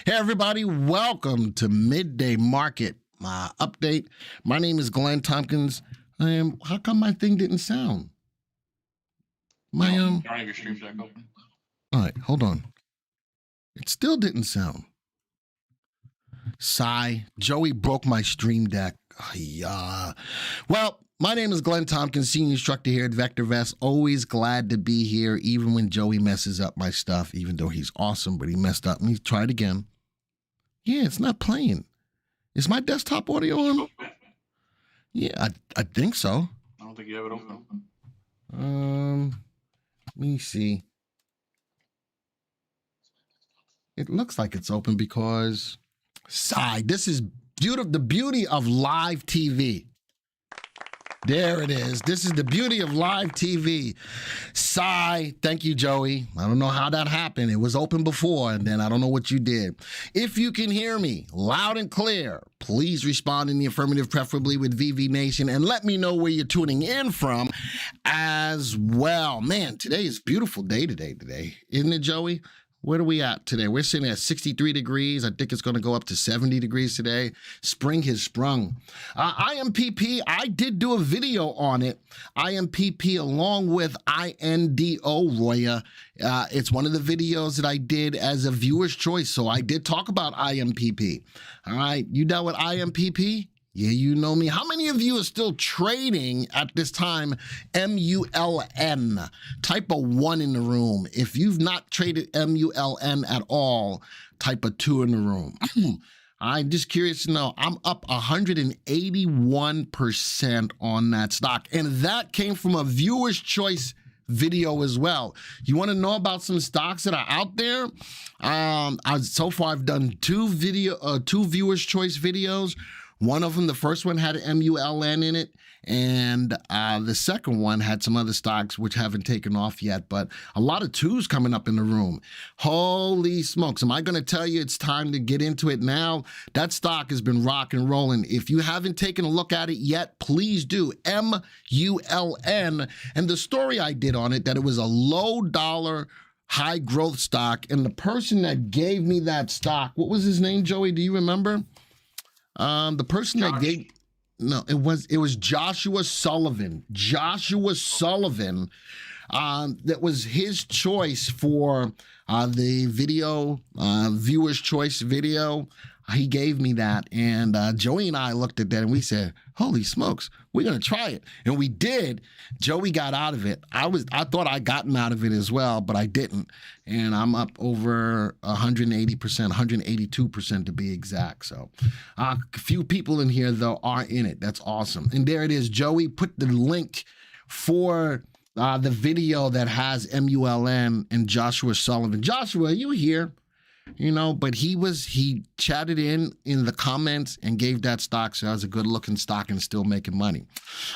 Hey, everybody, welcome to Midday Market Update. My name is Glenn Tompkins. How come my thing didn't sound? I don't have your stream deck open. All right, hold on. It still didn't sound. Sigh. Joey broke my stream deck. Well, my name is Glenn Tompkins, senior instructor here at VectorVest. Always glad to be here, even when Joey messes up my stuff, even though he's awesome, but he messed up. And he tried again. Yeah, it's not playing. Is my desktop audio on? Yeah, I think so. I don't think you have it open. Let me see. It looks like it's open because this is the beauty of live TV. There it is. This is the beauty of live TV. Thank you, Joey. I don't know how that happened. It was open before, and then I don't know what you did. If you can hear me loud and clear, please respond in the affirmative, preferably with VV Nation, and let me know where you're tuning in from as well. Man, today is a beautiful day today, isn't it, Joey? Where are we at today? We're sitting at 63 degrees. I think it's going to go up to 70 degrees today. Spring has sprung. IMPP, I did do a video on it. IMPP along with INDO, Roya. It's one of the videos that I did as a viewer's choice. So I did talk about IMPP. All right. You dealt with IMPP? Yeah, you know me. How many of you are still trading at this time MULN? Type a 1 in the room. If you've not traded MULN at all, type a 2 in the room. I'm just curious to know. I'm up 181% on that stock. And that came from a viewer's choice video as well. You want to know about some stocks that are out there? So far, I've done two viewers' choice videos. One of them, the first one had MULN in it, and the second one had some other stocks which haven't taken off yet, but a lot of twos coming up in the room. Holy smokes. Am I going to tell you it's time to get into it now? That stock has been rock and rolling. If you haven't taken a look at it yet, please do. MULN. And the story I did on it, that it was a low dollar, high growth stock, and the person that gave me that stock, what was his name, Joey? Do you remember? The person that gave, no, it was Joshua Sullivan. Joshua Sullivan. That was his choice for the video, viewer's choice video. He gave me that, and Joey and I looked at that and we said, holy smokes, we're going to try it. And we did. Joey got out of it. I thought I'd gotten out of it as well, but I didn't. And I'm up over 180%, 182% to be exact. So a few people in here, though, are in it. That's awesome. And there it is. Joey put the link for the video that has MULN and Joshua Sullivan. Joshua, are you here? You know, but he chatted in the comments and gave that stock. So that was a good looking stock and still making money.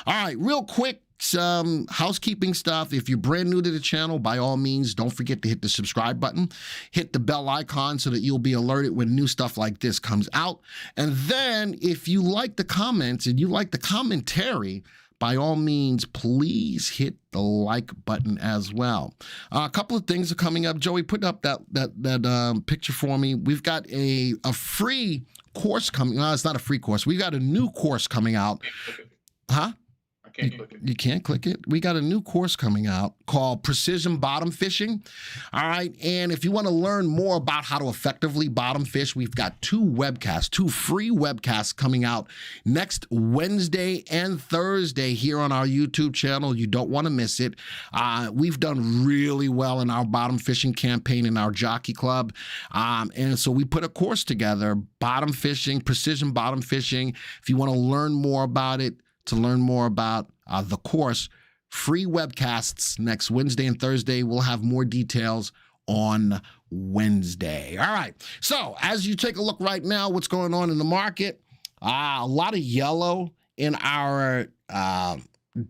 All right, real quick, some housekeeping stuff. If you're brand new to the channel, by all means, don't forget to hit the subscribe button, hit the bell icon so that you'll be alerted when new stuff like this comes out. And then if you like the comments and you like the commentary, by all means, please hit the like button as well. A couple of things are coming up. Joey, put up that picture for me. We've got a free course coming. No, it's not a free course. We've got a new course coming out. Huh? Can't click it. You can't click it. We got a new course coming out called Precision Bottom Fishing. All right. And if you want to learn more about how to effectively bottom fish, we've got two free webcasts coming out next Wednesday and Thursday here on our YouTube channel. You don't want to miss it. We've done really well in our bottom fishing campaign in our jockey club. And so we put a course together, bottom fishing, precision bottom fishing. If you want to learn more about it, to learn more about the course, free webcasts next Wednesday and Thursday. We'll have more details on Wednesday. All right. So as you take a look right now, what's going on in the market? A lot of yellow in our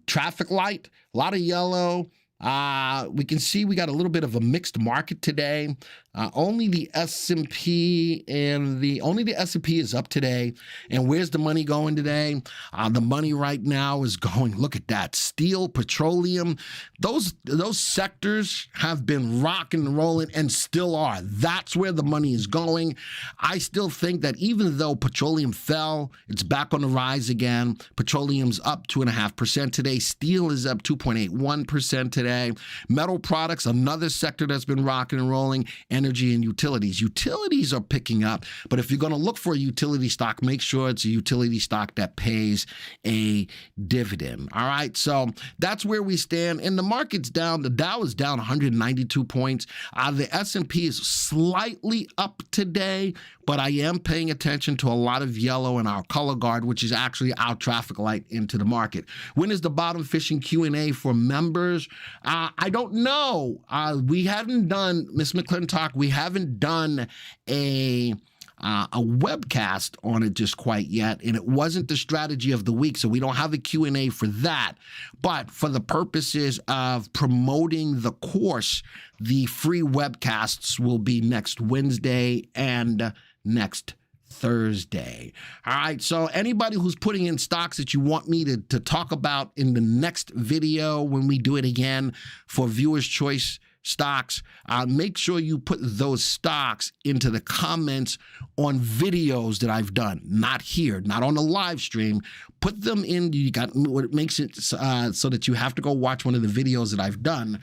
traffic light, a lot of yellow. We can see we got a little bit of a mixed market today. Only the S&P is up today. And where's the money going today? The money right now is going, look at that, steel, petroleum. Those sectors have been rocking and rolling and still are. That's where the money is going. I still think that even though petroleum fell, it's back on the rise again. Petroleum's up 2.5% today. Steel is up 2.81% today. Metal products, another sector that's been rocking and rolling. Energy and utilities. Utilities are picking up, but if you're going to look for a utility stock, make sure it's a utility stock that pays a dividend. All right, so that's where we stand. And the market's down. The Dow is down 192 points. The S&P is slightly up today, but I am paying attention to a lot of yellow in our color guard, which is actually our traffic light into the market. When is the bottom fishing Q&A for members? I don't know. We haven't done, Miss McClintock, we haven't done a webcast on it just quite yet, and it wasn't the strategy of the week, so we don't have a Q&A for that. But for the purposes of promoting the course, the free webcasts will be next Wednesday and next Thursday. All right, so anybody who's putting in stocks that you want me to talk about in the next video when we do it again for Viewers' Choice stocks, make sure you put those stocks into the comments on videos that I've done, not here, not on the live stream. Put them in. You got what makes it so that you have to go watch one of the videos that I've done.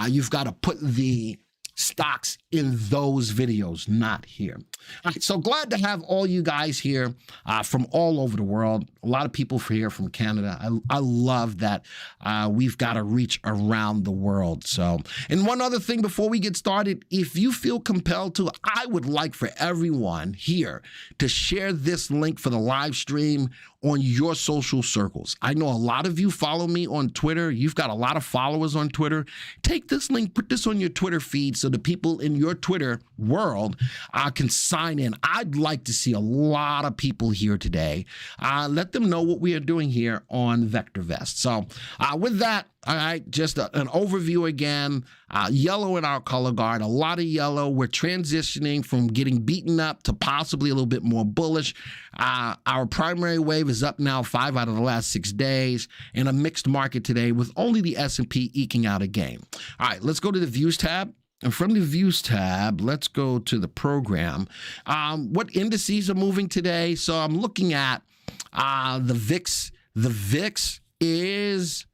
You've got to put the stocks in those videos, not here. All right, so glad to have all you guys here from all over the world. A lot of people here from Canada. I love that we've got to reach around the world. So, and one other thing before we get started, if you feel compelled to, I would like for everyone here to share this link for the live stream on your social circles. I know a lot of you follow me on Twitter. You've got a lot of followers on Twitter. Take this link, put this on your Twitter feed so the people in your Twitter world can sign in. I'd like to see a lot of people here today. Let them know what we are doing here on VectorVest. So with that, all right, just an overview again. Yellow in our color guard, a lot of yellow. We're transitioning from getting beaten up to possibly a little bit more bullish. Our primary wave is up now 5 out of the last 6 days in a mixed market today with only the S&P eking out a gain. All right, let's go to the Views tab. And from the Views tab, let's go to the program. What indices are moving today? So I'm looking at the VIX. The VIX is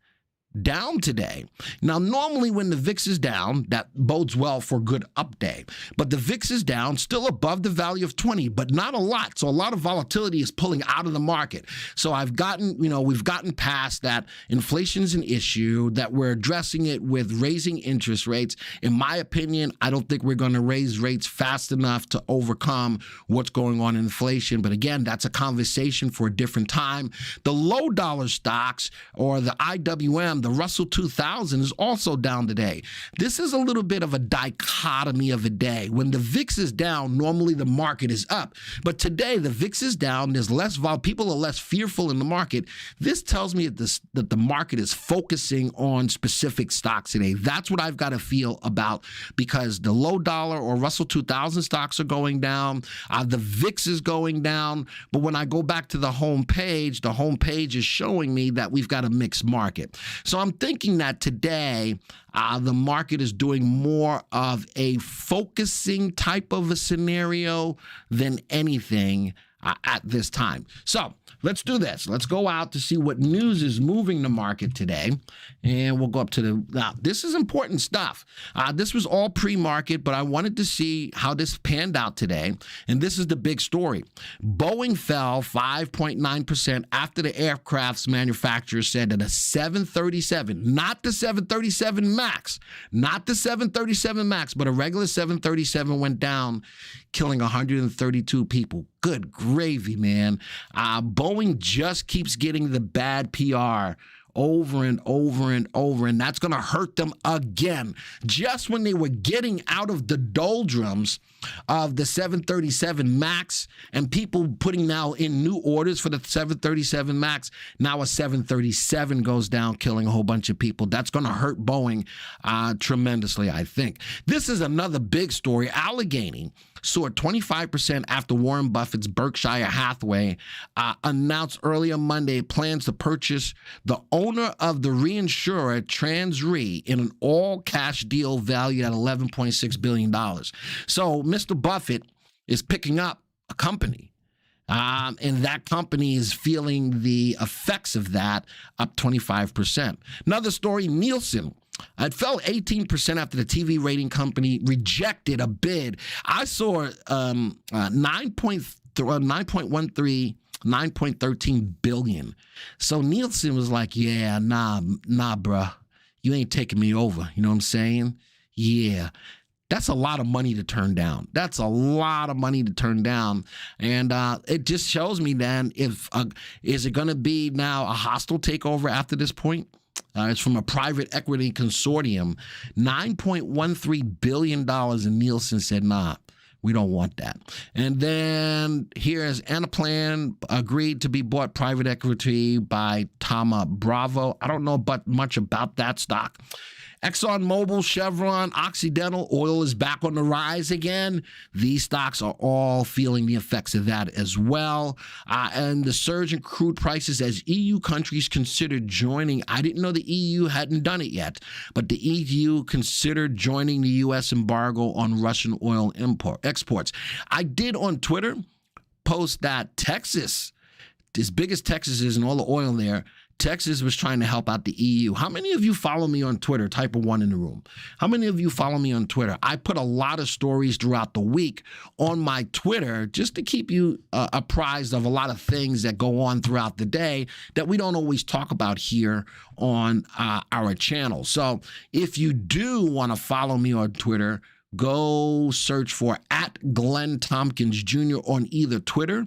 down today. Now, normally when the VIX is down, that bodes well for a good up day. But the VIX is down, still above the value of 20, but not a lot. So a lot of volatility is pulling out of the market. So we've gotten past that. Inflation's an issue, that we're addressing it with raising interest rates. In my opinion, I don't think we're going to raise rates fast enough to overcome what's going on in inflation. But again, that's a conversation for a different time. The low dollar stocks, or the IWM, the Russell 2000, is also down today. This is a little bit of a dichotomy of a day. When the VIX is down, normally the market is up. But today, the VIX is down. There's less vol. People are less fearful in the market. This tells me that the market is focusing on specific stocks today. That's what I've got to feel about, because the low dollar or Russell 2000 stocks are going down. The VIX is going down. But when I go back to the home page is showing me that we've got a mixed market. So I'm thinking that today the market is doing more of a focusing type of a scenario than anything at this time. So let's do this. Let's go out to see what news is moving the market today. And we'll go up to now, this is important stuff. This was all pre-market, but I wanted to see how this panned out today. And this is the big story. Boeing fell 5.9% after the aircraft's manufacturer said that a 737, not the 737 MAX, but a regular 737 went down, killing 132 people. Good gravy, man. Boeing just keeps getting the bad PR over and over and over, and that's going to hurt them again. Just when they were getting out of the doldrums of the 737 MAX and people putting now in new orders for the 737 MAX, now a 737 goes down, killing a whole bunch of people. That's going to hurt Boeing tremendously, I think. This is another big story. Allegheny soared 25% after Warren Buffett's Berkshire Hathaway announced earlier Monday plans to purchase the owner of the reinsurer TransRe in an all-cash deal valued at $11.6 billion. So Mr. Buffett is picking up a company, and that company is feeling the effects of that, up 25%. Another story, Nielsen. It fell 18% after the TV rating company rejected a bid. I saw 9.13 billion. So Nielsen was like, yeah, nah, bruh. You ain't taking me over. You know what I'm saying? Yeah. That's a lot of money to turn down. That's a lot of money to turn down. And it just shows me then if is it going to be now a hostile takeover after this point? It's from a private equity consortium. $9.13 billion, and Nielsen said, nah, we don't want that. And then here's Anaplan agreed to be bought private equity by Thoma Bravo. I don't know much about that stock. ExxonMobil, Chevron, Occidental, oil is back on the rise again. These stocks are all feeling the effects of that as well. And the surge in crude prices as EU countries considered joining. I didn't know the EU hadn't done it yet, but the EU considered joining the U.S. embargo on Russian oil exports. I did on Twitter post that Texas, as big as Texas is and all the oil there, Texas was trying to help out the EU. How many of you follow me on Twitter? Type a 1 in the room. How many of you follow me on Twitter? I put a lot of stories throughout the week on my Twitter just to keep you apprised of a lot of things that go on throughout the day that we don't always talk about here on our channel. So if you do want to follow me on Twitter, go search for @GlennTompkins Jr. on either Twitter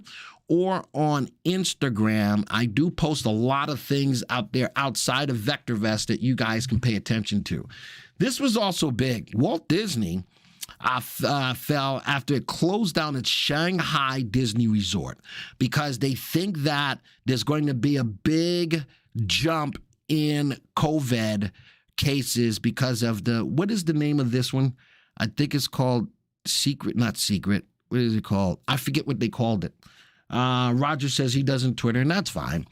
or on Instagram. I do post a lot of things out there outside of VectorVest that you guys can pay attention to. This was also big. Walt Disney fell after it closed down its Shanghai Disney Resort because they think that there's going to be a big jump in COVID cases because of what is the name of this one? I think it's called not Secret. What is it called? I forget what they called it. Roger says he doesn't Twitter, and that's fine.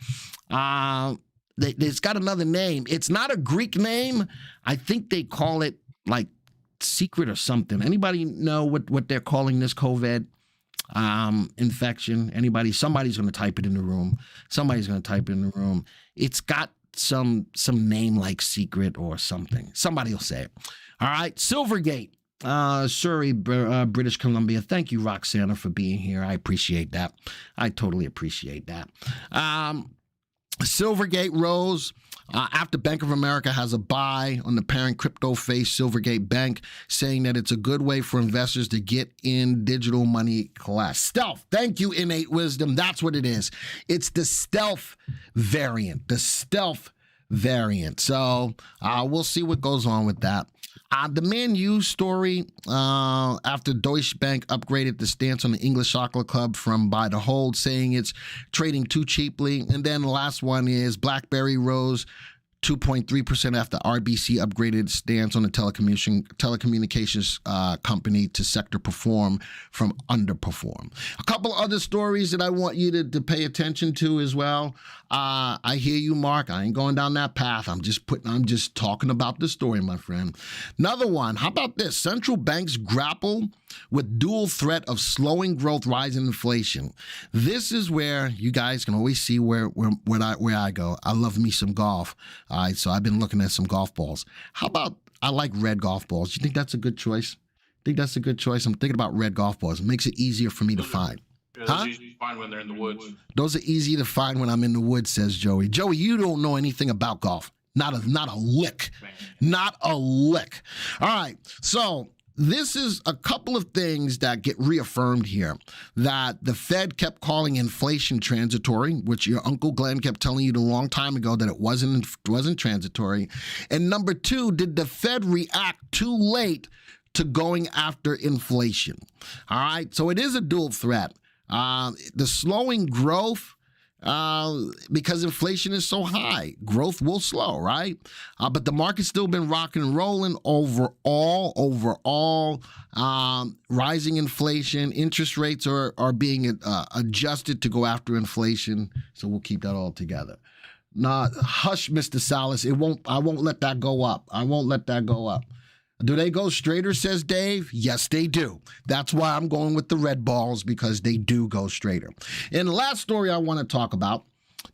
It's got another name. It's not a Greek name. I think they call it like Secret or something. Anybody know what they're calling this COVID infection? Anybody? Somebody's going to type it in the room. Somebody's going to type it in the room. It's got some name like Secret or something. Somebody will say it. All right, Silvergate. Surrey, British Columbia. Thank you, Roxana, for being here. I appreciate that. I totally appreciate that. Silvergate rose after Bank of America has a buy on the parent crypto face Silvergate Bank, saying that it's a good way for investors to get in digital money class. Stealth. Thank you, Innate Wisdom. That's what it is. It's the stealth variant. The stealth variant. So we'll see what goes on with that. The Man U story, after Deutsche Bank upgraded the stance on the English Soccer Club from buy to hold, saying it's trading too cheaply. And then the last one is BlackBerry rose 2.3% after RBC upgraded stance on the telecommunications company to sector perform from underperform. A couple other stories that I want you to pay attention to as well. I hear you, Mark. I ain't going down that path. I'm just talking about the story, my friend. Another one. How about this? Central banks grapple with dual threat of slowing growth, rising inflation. This is where you guys can always see where I go. I love me some golf. All right, so I've been looking at some golf balls. How about I like red golf balls? You think that's a good choice? Think that's a good choice? I'm thinking about red golf balls. It makes it easier for me to find. Yeah, those easy to find when they're in the woods. Those are easy to find when I'm in the woods, says Joey. Joey, you don't know anything about golf. Not a lick. Not a lick. All right, so this is a couple of things that get reaffirmed here, that the Fed kept calling inflation transitory, which your Uncle Glenn kept telling you a long time ago that it wasn't transitory. And number two, did the Fed react too late to going after inflation? All right, so it is a dual threat. The slowing growth, because inflation is so high, growth will slow, right? But the market's still been rocking and rolling overall. Rising inflation, interest rates are being adjusted to go after inflation. So we'll keep that all together. Nah, hush, Mr. Salas. I won't let that go up. I won't let that go up. Do they go straighter, says Dave? Yes, they do. That's why I'm going with the red balls, because they do go straighter. And the last story I want to talk about,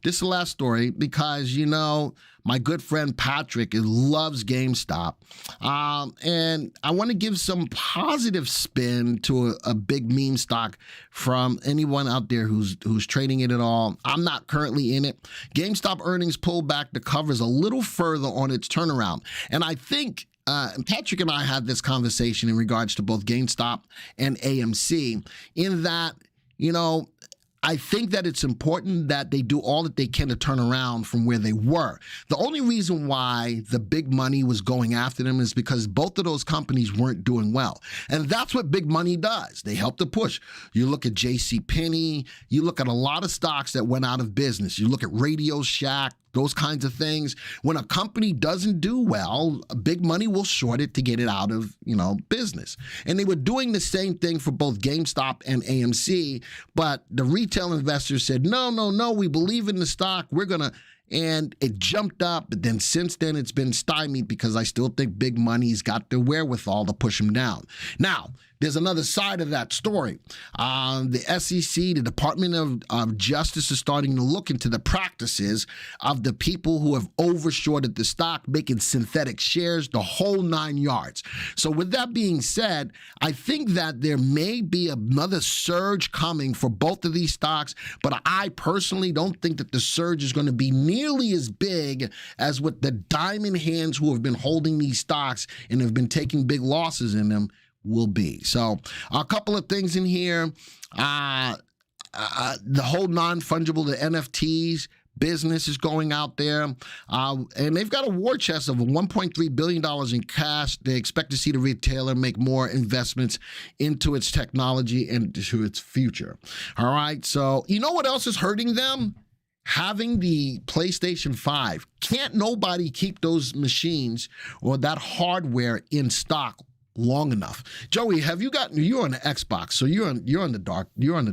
this is the last story because, you know, my good friend Patrick loves GameStop. And I want to give some positive spin to a big meme stock from anyone out there who's trading it at all. I'm not currently in it. GameStop earnings pulled back the covers a little further on its turnaround. And I think Patrick and I had this conversation in regards to both GameStop and AMC, in that, you know, I think that it's important that they do all that they can to turn around from where they were. The only reason why the big money was going after them is because both of those companies weren't doing well. And that's what big money does. They help to push. You look at JCPenney, you look at a lot of stocks that went out of business. You look at Radio Shack, those kinds of things. When a company doesn't do well, big money will short it to get it out of, you know, business. And they were doing the same thing for both GameStop and AMC, but the retail investors said, no, we believe in the stock. We're going to, and it jumped up. But then since then, it's been stymied because I still think big money's got the wherewithal to push them down. Now, there's another side of that story. The SEC, the Department of Justice, is starting to look into the practices of the people who have overshorted the stock, making synthetic shares, the whole 9 yards. So with that being said, I think that there may be another surge coming for both of these stocks, but I personally don't think that the surge is going to be nearly as big as what the diamond hands who have been holding these stocks and have been taking big losses in them will be. So a couple of things in here. The whole non-fungible, the NFTs business is going out there. And they've got a war chest of $1.3 billion in cash. They expect to see the retailer make more investments into its technology and to its future. All right. So you know what else is hurting them? Having the PlayStation 5. Can't nobody keep those machines or that hardware in stock long enough. Joey, you're on the Xbox, so you're on the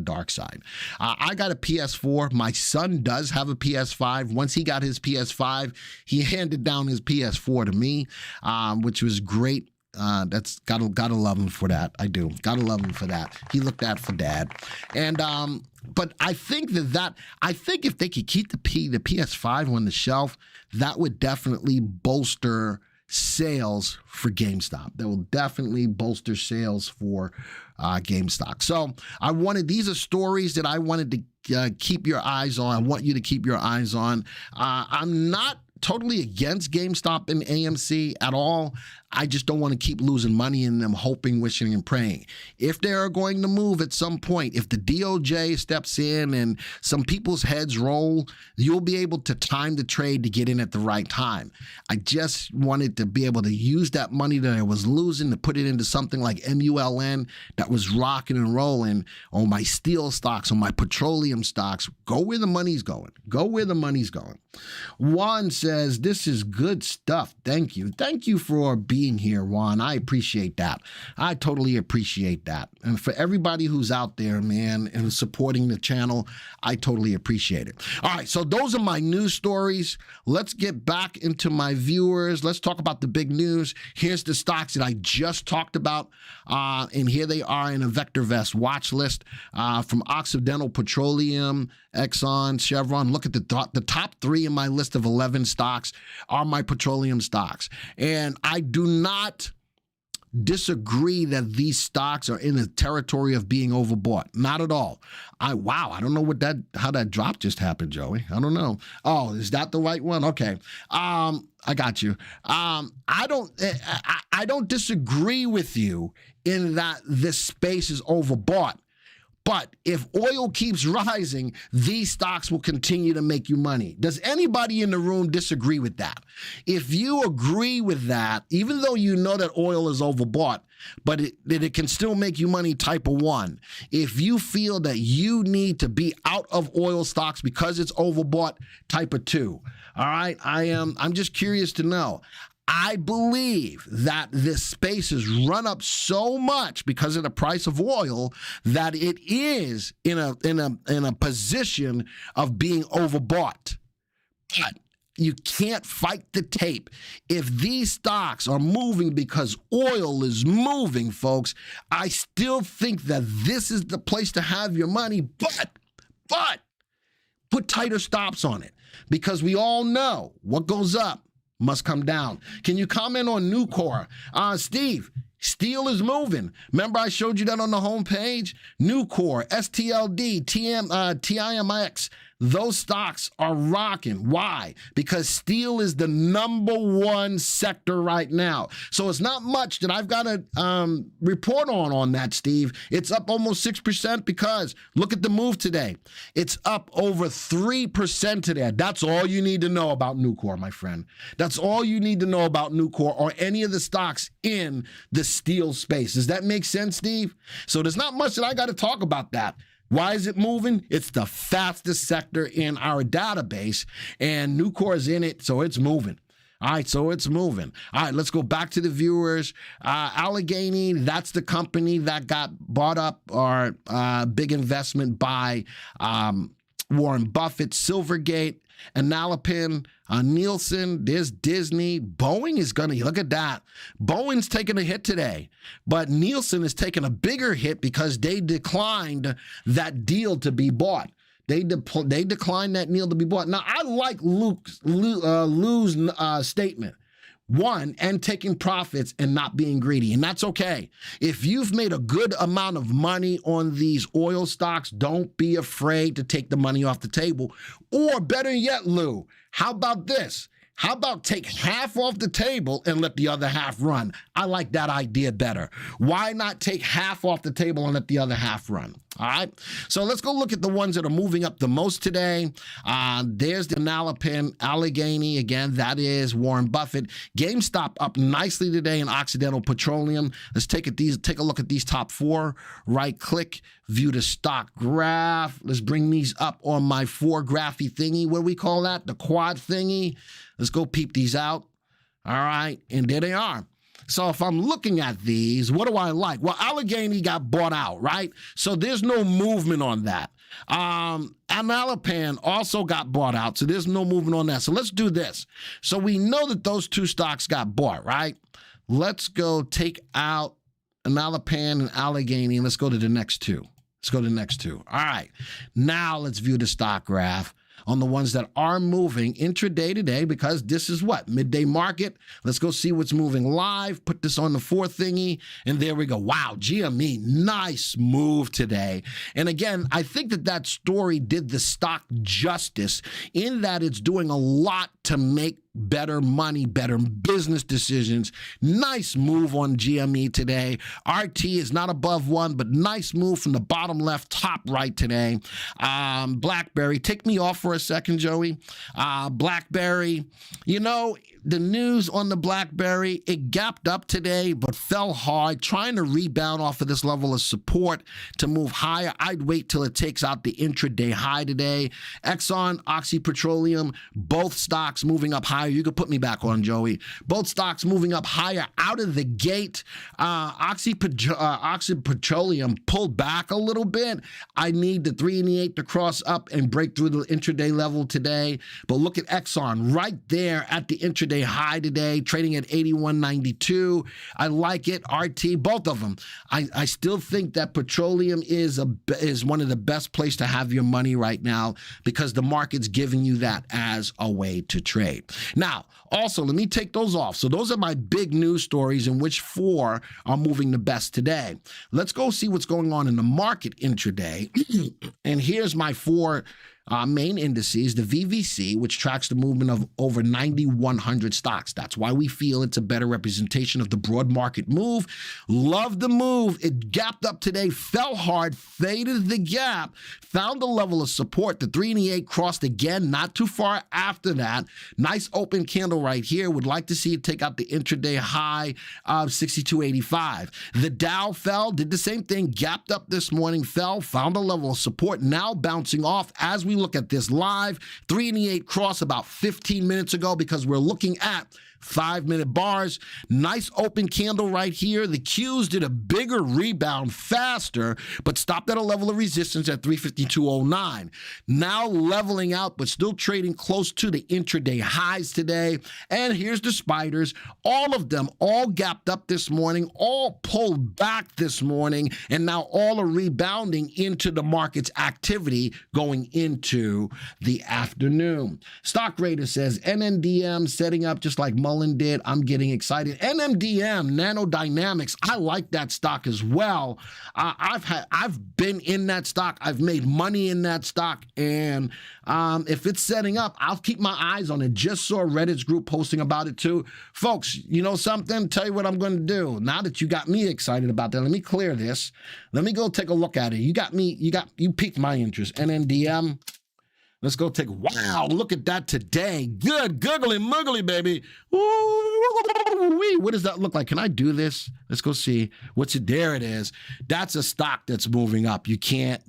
dark side. I got a PS4. My son does have a PS5. Once he got his PS5, he handed down his PS4 to me, which was great. That's gotta love him for that. I do. Gotta love him for that. He looked out for dad. And but I think I think if they could keep the PS5 on the shelf, that would definitely bolster sales for GameStop. That will definitely bolster sales for GameStop. So these are stories that I wanted to keep your eyes on. I want you to keep your eyes on. I'm not totally against GameStop and AMC at all. I just don't want to keep losing money in them, hoping, wishing, and praying. If they are going to move at some point, if the DOJ steps in and some people's heads roll, you'll be able to time the trade to get in at the right time. I just wanted to be able to use that money that I was losing to put it into something like MULN that was rocking and rolling on my steel stocks, on my petroleum stocks. Go where the money's going. Go where the money's going. Juan says, this is good stuff. Thank you. Thank you for being here, Juan. I appreciate that. I totally appreciate that. And for everybody who's out there, man, and supporting the channel, I totally appreciate it. All right, so those are my news stories. Let's get back into my viewers. Let's talk about the big news. Here's the stocks that I just talked about, and here they are in a VectorVest watch list from Occidental Petroleum, Exxon, Chevron. Look at the top 3 in my list of 11 stocks are my petroleum stocks. And I do not disagree that these stocks are in the territory of being overbought. Not at all. I don't know how that drop just happened, Joey. I don't know. Oh, is that the right one? Okay. I got you. I don't disagree with you in that this space is overbought. But if oil keeps rising, these stocks will continue to make you money. Does anybody in the room disagree with that? If you agree with that, even though you know that oil is overbought, but it can still make you money, type of one. If you feel that you need to be out of oil stocks because it's overbought, type of two. All right, I'm just curious to know. I believe that this space has run up so much because of the price of oil that it is in a position of being overbought. But you can't fight the tape. If these stocks are moving because oil is moving, folks, I still think that this is the place to have your money, but put tighter stops on it, because we all know what goes up must come down. Can you comment on Nucor? Steve, steel is moving. Remember I showed you that on the homepage? Nucor, STLD, TIMX, those stocks are rocking. Why? Because steel is the #1 sector right now. So it's not much that I've got to report on that, Steve. It's up almost 6% because look at the move today. It's up over 3% today. That's all you need to know about Nucor, my friend. That's all you need to know about Nucor or any of the stocks in the steel space. Does that make sense, Steve? So there's not much that I got to talk about that. Why is it moving? It's the fastest sector in our database, and Nucor is in it, so it's moving. All right, so it's moving. All right, let's go back to the viewers. Allegheny, that's the company that got bought up, or big investment by Warren Buffett. Silvergate, Analpin, Nielsen, there's Disney. Boeing is going to, look at that. Boeing's taking a hit today, but Nielsen is taking a bigger hit because they declined that deal to be bought. They declined that deal to be bought. Now, I like Lou's statement. One, and taking profits and not being greedy. And that's okay. If you've made a good amount of money on these oil stocks, don't be afraid to take the money off the table. Or better yet, Lou, how about this? How about take half off the table and let the other half run? I like that idea better. Why not take half off the table and let the other half run? All right. So let's go look at the ones that are moving up the most today. There's the Analpin, Allegheny. Again, that is Warren Buffett. GameStop up nicely today in Occidental Petroleum. Let's take a look at these top four. Right click, view the stock graph. Let's bring these up on my 4-graphy thingy. What do we call that? The quad thingy. Let's go peep these out. All right. And there they are. So if I'm looking at these, what do I like? Well, Allegheny got bought out, right? So there's no movement on that. Analpin also got bought out, so there's no movement on that. So let's do this. So we know that those two stocks got bought, right? Let's go take out Analpin and Allegheny, and let's go to the next two. Let's go to the next two. All right. Now let's view the stock graph on the ones that are moving intraday today, because this is what? Midday market. Let's go see what's moving live. Put this on the 4 thingy, and there we go. Wow, GME, nice move today. And again, I think that story did the stock justice in that it's doing a lot to make better money, better business decisions. Nice move on GME today. RT is not above 1, but nice move from the bottom left, top right today. BlackBerry, take me off for a second, Joey. BlackBerry, you know, the news on the BlackBerry, it gapped up today, but fell hard, trying to rebound off of this level of support to move higher. I'd wait till it takes out the intraday high today. Exxon, Oxy Petroleum, both stocks moving up higher. You could put me back on, Joey. Both stocks moving up higher out of the gate. Oxy Petroleum pulled back a little bit. I need the 3 and the 8 to cross up and break through the intraday level today. But look at Exxon right there at the intraday intraday high today, trading at 81.92. I like it. RT, both of them. I still think that petroleum is one of the best place to have your money right now because the market's giving you that as a way to trade. Now, also, let me take those off. So those are my big news stories in which 4 are moving the best today. Let's go see what's going on in the market intraday. And here's my 4 main indices, the VVC, which tracks the movement of over 9,100 stocks. That's why we feel it's a better representation of the broad market move. Love the move. It gapped up today, fell hard, faded the gap, found a level of support. The 3 and the 8 crossed again, not too far after that. Nice open candle right here. Would like to see it take out the intraday high of 62.85. The Dow fell, did the same thing, gapped up this morning, fell, found a level of support, now bouncing off as we look at this live. 3 and the 8 cross about 15 minutes ago because we're looking at 5-minute bars. Nice open candle right here. The Qs did a bigger rebound faster, but stopped at a level of resistance at 352.09. Now leveling out, but still trading close to the intraday highs today. And here's the spiders. All of them all gapped up this morning, all pulled back this morning, and now all are rebounding into the market's activity going into the afternoon. Stock Radar says NNDM setting up just like Mullen did. I'm getting excited. NMDM, Nanodynamics, I like that stock as well. I've been in that stock. I've made money in that stock, and if it's setting up, I'll keep my eyes on it. Just saw Reddit's group posting about it too. Folks, you know something? Tell you what I'm going to do. Now that you got me excited about that, let me clear this. Let me go take a look at it. You piqued my interest. NNDM. Let's go take, wow, look at that today. Good, googly muggly, baby. Ooh, what does that look like? Can I do this? Let's go see. What's it? There it is. That's a stock that's moving up. You can't,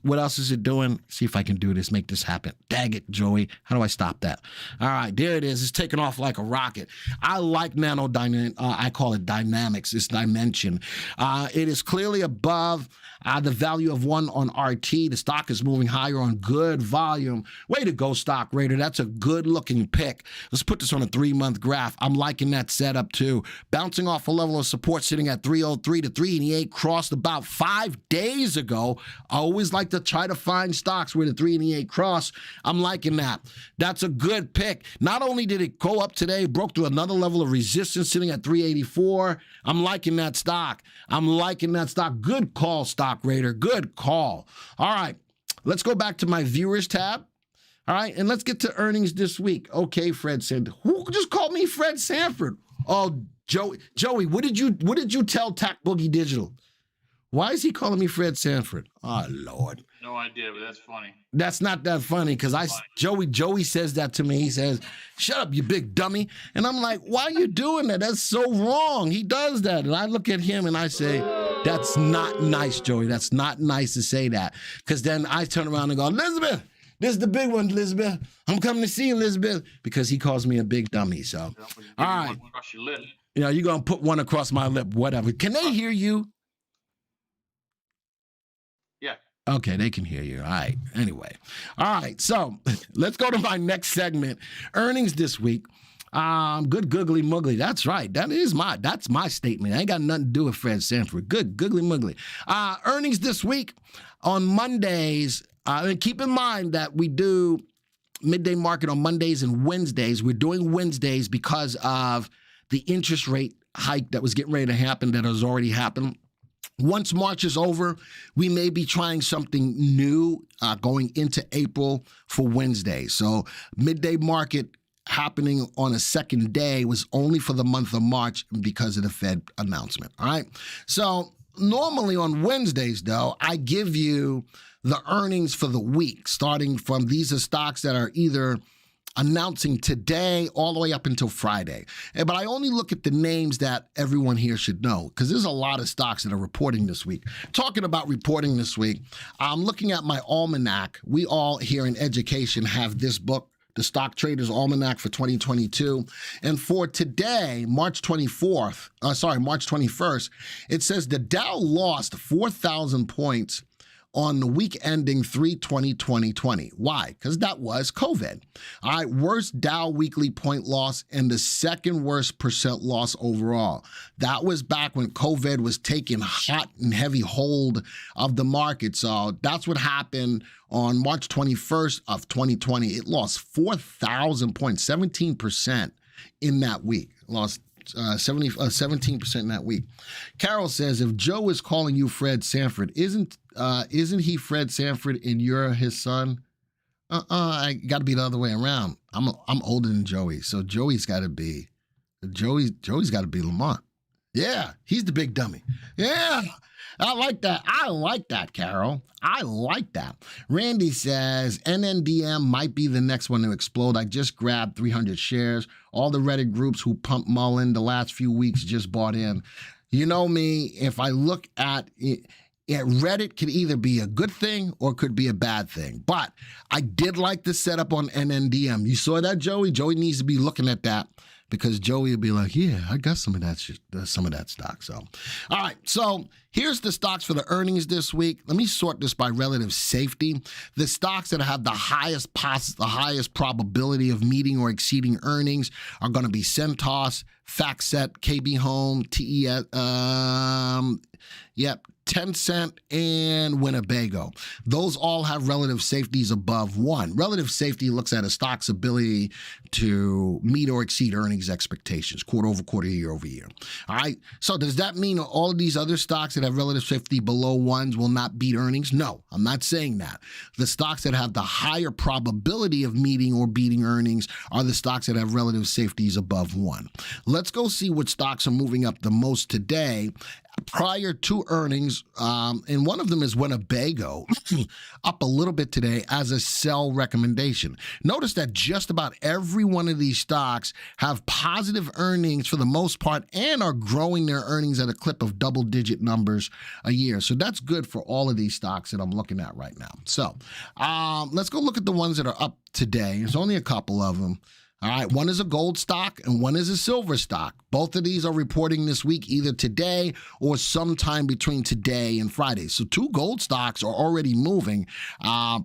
what else is it doing? See if I can do this, make this happen. Dang it, Joey. How do I stop that? All right, there it is. It's taking off like a rocket. I like nanodynamics. I call it dynamics. It's dimension. It is clearly above the value of 1 on RT. The stock is moving higher on good volume. Way to go, Stock Radar. That's a good looking pick. Let's put this on a 3-month graph. I'm liking that setup too. Bouncing off a level of support sitting at 303 to 3 and the 8 crossed about 5 days ago. I always like to try to find stocks where the 3 and the 8 cross. I'm liking that. That's a good pick. Not only did it go up today, broke through another level of resistance sitting at 384. I'm liking that stock. I'm liking that stock. Good call, Stock Radar. Good call. All right. Let's go back to my viewers tab. All right, and let's get to earnings this week. Okay, Fred Sanford. Who just called me Fred Sanford? Oh, Joey, what did you tell Tac Boogie Digital? Why is he calling me Fred Sanford? Oh, Lord. No idea, but that's funny. That's not that funny because Joey says that to me. He says, "Shut up, you big dummy." And I'm like, "Why are you doing that? That's so wrong." He does that. And I look at him and I say, "That's not nice, Joey. That's not nice to say that." Because then I turn around and go, "Elizabeth, this is the big one, Elizabeth. I'm coming to see you, Elizabeth," because he calls me a big dummy. So, all right. You know, you're going to put one across my lip, whatever. Can they hear you? Yeah. Okay, they can hear you. All right. Anyway. All right. So let's go to my next segment. Earnings this week. Good googly muggly. That's right. That's my statement. I ain't got nothing to do with Fred Sanford. Good googly muggly. Earnings this week on Mondays. And keep in mind that we do midday market on Mondays and Wednesdays. We're doing Wednesdays because of the interest rate hike that was getting ready to happen, that has already happened. Once March is over, we may be trying something new going into April for Wednesday. So midday market happening on a second day was only for the month of March because of the Fed announcement. All right. So normally on Wednesdays, though, I give you the earnings for the week, starting from these are stocks that are either announcing today all the way up until Friday. But I only look at the names that everyone here should know because there's a lot of stocks that are reporting this week. Talking about reporting this week, I'm looking at my almanac. We all here in education have this book, the Stock Traders Almanac for 2022. And for today, March 21st, it says the Dow lost 4,000 points on the week ending 3/20/2020. Why? Because that was COVID. All right, worst Dow weekly point loss and the second worst percent loss overall. That was back when COVID was taking hot and heavy hold of the market. So that's what happened on March 21st of 2020. It lost 4,000 points, 17% in that week. Lost 17% in that week. Carol says, if Joe is calling you Fred Sanford, isn't he Fred Sanford and you're his son? I got to be the other way around. I'm older than Joey, so Joey's got to be Lamont. Yeah, he's the big dummy. Yeah, I like that, Carol. I like that. Randy says, NNDM might be the next one to explode. I just grabbed 300 shares. All the Reddit groups who pumped Mullen the last few weeks just bought in. You know me, if I look at it, Reddit could either be a good thing or could be a bad thing. But I did like the setup on NNDM. You saw that, Joey? Joey needs to be looking at that, because Joey would be like, yeah, I got some of that stock. So, all right. So here's the stocks for the earnings this week. Let me sort this by relative safety. The stocks that have the highest probability of meeting or exceeding earnings are going to be Centos, FactSet, KB Home, TES, Tencent, and Winnebago. Those all have relative safeties above 1. Relative safety looks at a stock's ability to meet or exceed earnings expectations, quarter over quarter, year over year. All right. So does that mean all of these other stocks that have relative safety below 1s will not beat earnings? No, I'm not saying that. The stocks that have the higher probability of meeting or beating earnings are the stocks that have relative safeties above 1. Let's go see what stocks are moving up the most today prior to earnings, and one of them is Winnebago, up a little bit today as a sell recommendation. Notice that just about every one of these stocks have positive earnings for the most part and are growing their earnings at a clip of double-digit numbers a year. So that's good for all of these stocks that I'm looking at right now. So let's go look at the ones that are up today. There's only a couple of them. All right, one is a gold stock and one is a silver stock. Both of these are reporting this week, either today or sometime between today and Friday. So 2 gold stocks are already moving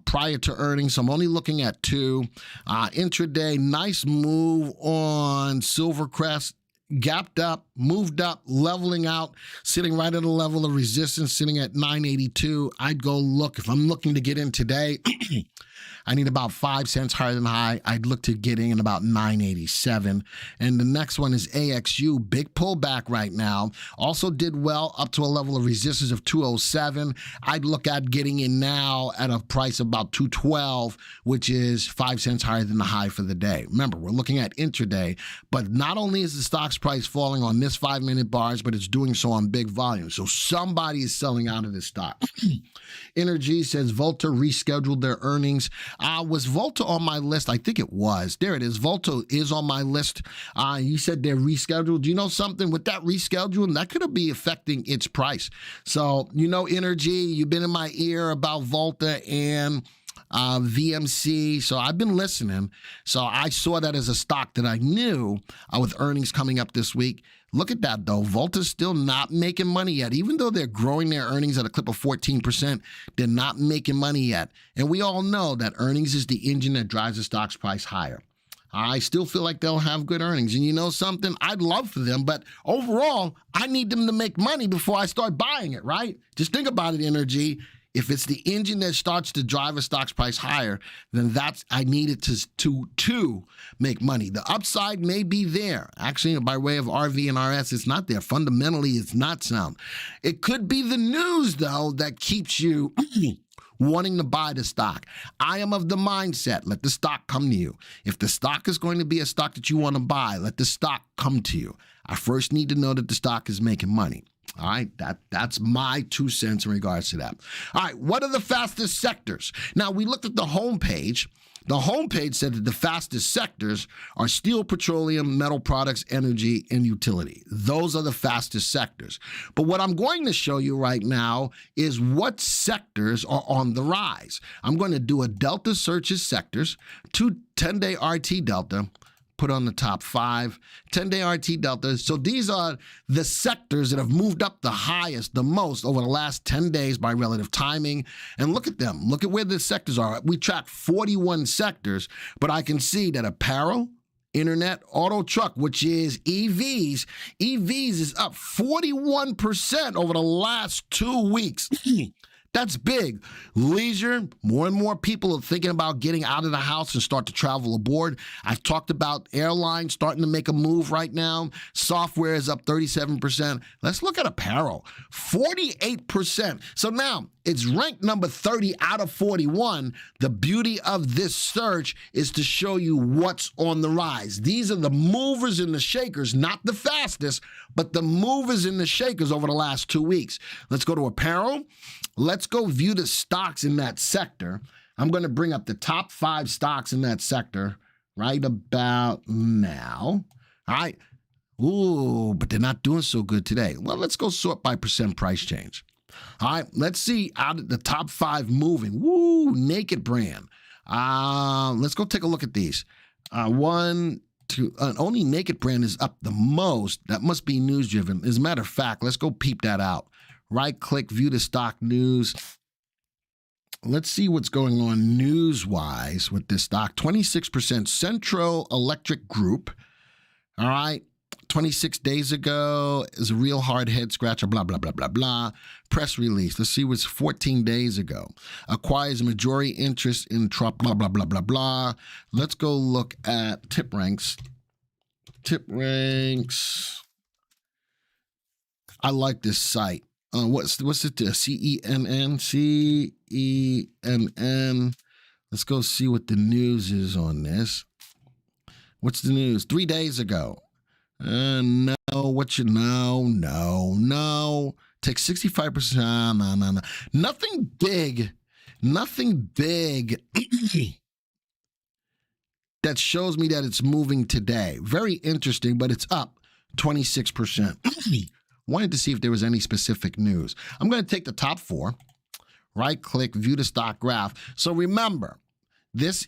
prior to earnings. So I'm only looking at 2. Intraday, nice move on Silvercrest. Gapped up, moved up, leveling out, sitting right at a level of resistance, sitting at 982. I'd go look. If I'm looking to get in today, I need about 5 cents higher than high. I'd look to get in about 987. And the next one is AXU. Big pullback right now. Also did well up to a level of resistance of 207. I'd look at getting in now at a price of about 212, which is 5 cents higher than the high for the day. Remember, we're looking at intraday, but not only is the stock's price falling on this 5-minute bars, but it's doing so on big volume. So somebody is selling out of this stock. Energy says Volta rescheduled their earnings. Was Volta on my list? I think it was. There it is. Volta is on my list. You said they're rescheduled. You know something? With that rescheduling, that could be affecting its price. So, Energy, you've been in my ear about Volta and VMC. So I've been listening. So I saw that as a stock that I knew with earnings coming up this week. Look at that, though. Volta's still not making money yet. Even though they're growing their earnings at a clip of 14%, they're not making money yet. And we all know that earnings is the engine that drives the stock's price higher. I still feel like they'll have good earnings. And you know something? I'd love for them, but overall, I need them to make money before I start buying it, right? Just think about it, Energy. If it's the engine that starts to drive a stock's price higher, then I need it to make money. The upside may be there. Actually, by way of RV and RS, it's not there. Fundamentally, it's not sound. It could be the news, though, that keeps you wanting to buy the stock. I am of the mindset, let the stock come to you. If the stock is going to be a stock that you want to buy, let the stock come to you. I first need to know that the stock is making money. All right, that's my 2 cents in regards to that. All right, what are the fastest sectors? Now, we looked at the homepage. The homepage said that the fastest sectors are steel, petroleum, metal products, energy, and utility. Those are the fastest sectors. But what I'm going to show you right now is what sectors are on the rise. I'm going to do a delta search as sectors, 10-day RT delta, put on the top 5, 10-day RT deltas. So these are the sectors that have moved up the highest, the most over the last 10 days by relative timing. And look at them. Look at where the sectors are. We track 41 sectors, but I can see that apparel, internet, auto, truck, which is EVs is up 41% over the last 2 weeks. That's big. Leisure, more and more people are thinking about getting out of the house and start to travel aboard. I've talked about airlines starting to make a move right now. Software is up 37%. Let's look at apparel, 48%. So now it's ranked number 30 out of 41. The beauty of this search is to show you what's on the rise. These are the movers and the shakers, not the fastest, but the movers and the shakers over the last 2 weeks. Let's go to apparel. Let's go view the stocks in that sector. I'm going to bring up the top 5 stocks in that sector right about now. All right. Ooh, but they're not doing so good today. Well, let's go sort by percent price change. All right. Let's see out of the top 5 moving. Woo, Naked Brand. Let's go take a look at these. Only Naked Brand is up the most. That must be news driven. As a matter of fact, let's go peep that out. Right click, view the stock news. Let's see what's going on news-wise with this stock. 26% Central Electric Group. All right. 26 days ago is a real hard head scratcher, blah, blah, blah, blah, blah. Press release. Let's see what's 14 days ago. Acquires a majority interest in Trump, blah, blah, blah, blah, blah. Let's go look at tip ranks. Tip ranks. I like this site. What's it? CENN? CENN. Let's go see what the news is on this. What's the news? 3 days ago. No. Take 65%. No. Nothing big that shows me that it's moving today. Very interesting, but it's up 26%. Wanted to see if there was any specific news. I'm going to take the top 4, right click, view the stock graph. So remember, these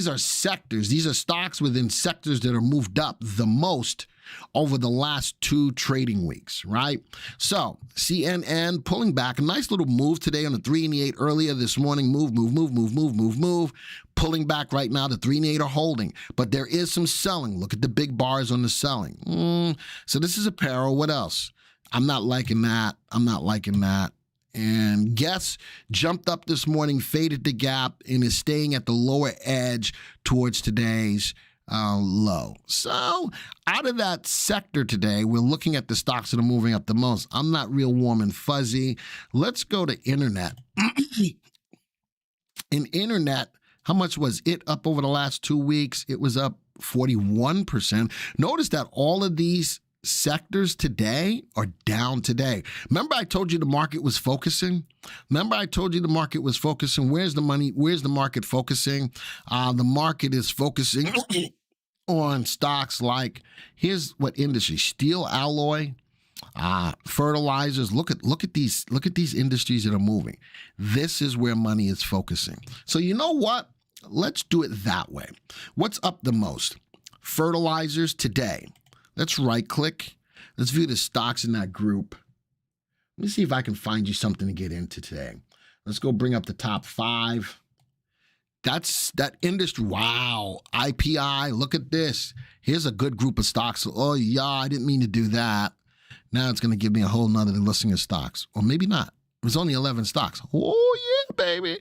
are sectors. These are stocks within sectors that are moved up the most over the last 2 trading weeks, right? So CNN pulling back, a nice little move today on the 3 and the 8 earlier this morning. Move. Pulling back right now, the 3 and 8 are holding, but there is some selling. Look at the big bars on the selling. So this is apparel. What else? I'm not liking that. And Guess jumped up this morning, faded the gap, and is staying at the lower edge towards today's low. So out of that sector today, we're looking at the stocks that are moving up the most. I'm not real warm and fuzzy. Let's go to internet. In internet, how much was it up over the last 2 weeks? It was up 41%. Notice that all of these sectors today are down today. Remember I told you the market was focusing? Where's the money? Where's the market focusing? The market is focusing on stocks like, here's what industry, steel alloy, fertilizers. Look at these industries that are moving. This is where money is focusing. So you know what? Let's do it that way. What's up the most? Fertilizers today. Let's right click. Let's view the stocks in that group. Let me see if I can find you something to get into today. Let's go bring up the top 5. That's that industry. Wow. IPI. Look at this. Here's a good group of stocks. Oh, yeah, I didn't mean to do that. Now it's going to give me a whole nother listing of stocks. Or maybe not. It was only 11 stocks. Oh, yeah, baby.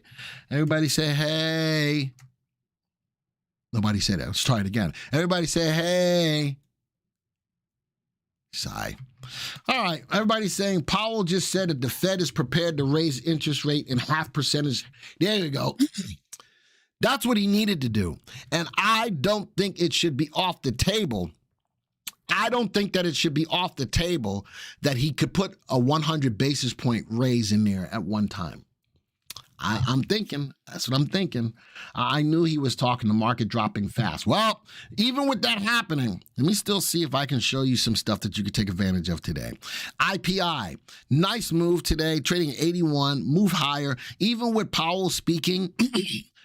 Everybody say, hey. Nobody said that. Let's try it again. Everybody say, hey. Sigh. All right. Everybody's saying Powell just said that the Fed is prepared to raise interest rate in 0.5%. There you go. That's what he needed to do. And I don't think it should be off the table. I don't think that it should be off the table that he could put a 100 basis point raise in there at one time. I'm thinking. That's what I'm thinking. I knew he was talking the market dropping fast. Well, even with that happening, let me still see if I can show you some stuff that you could take advantage of today. IPI, nice move today, trading 81, move higher. Even with Powell speaking,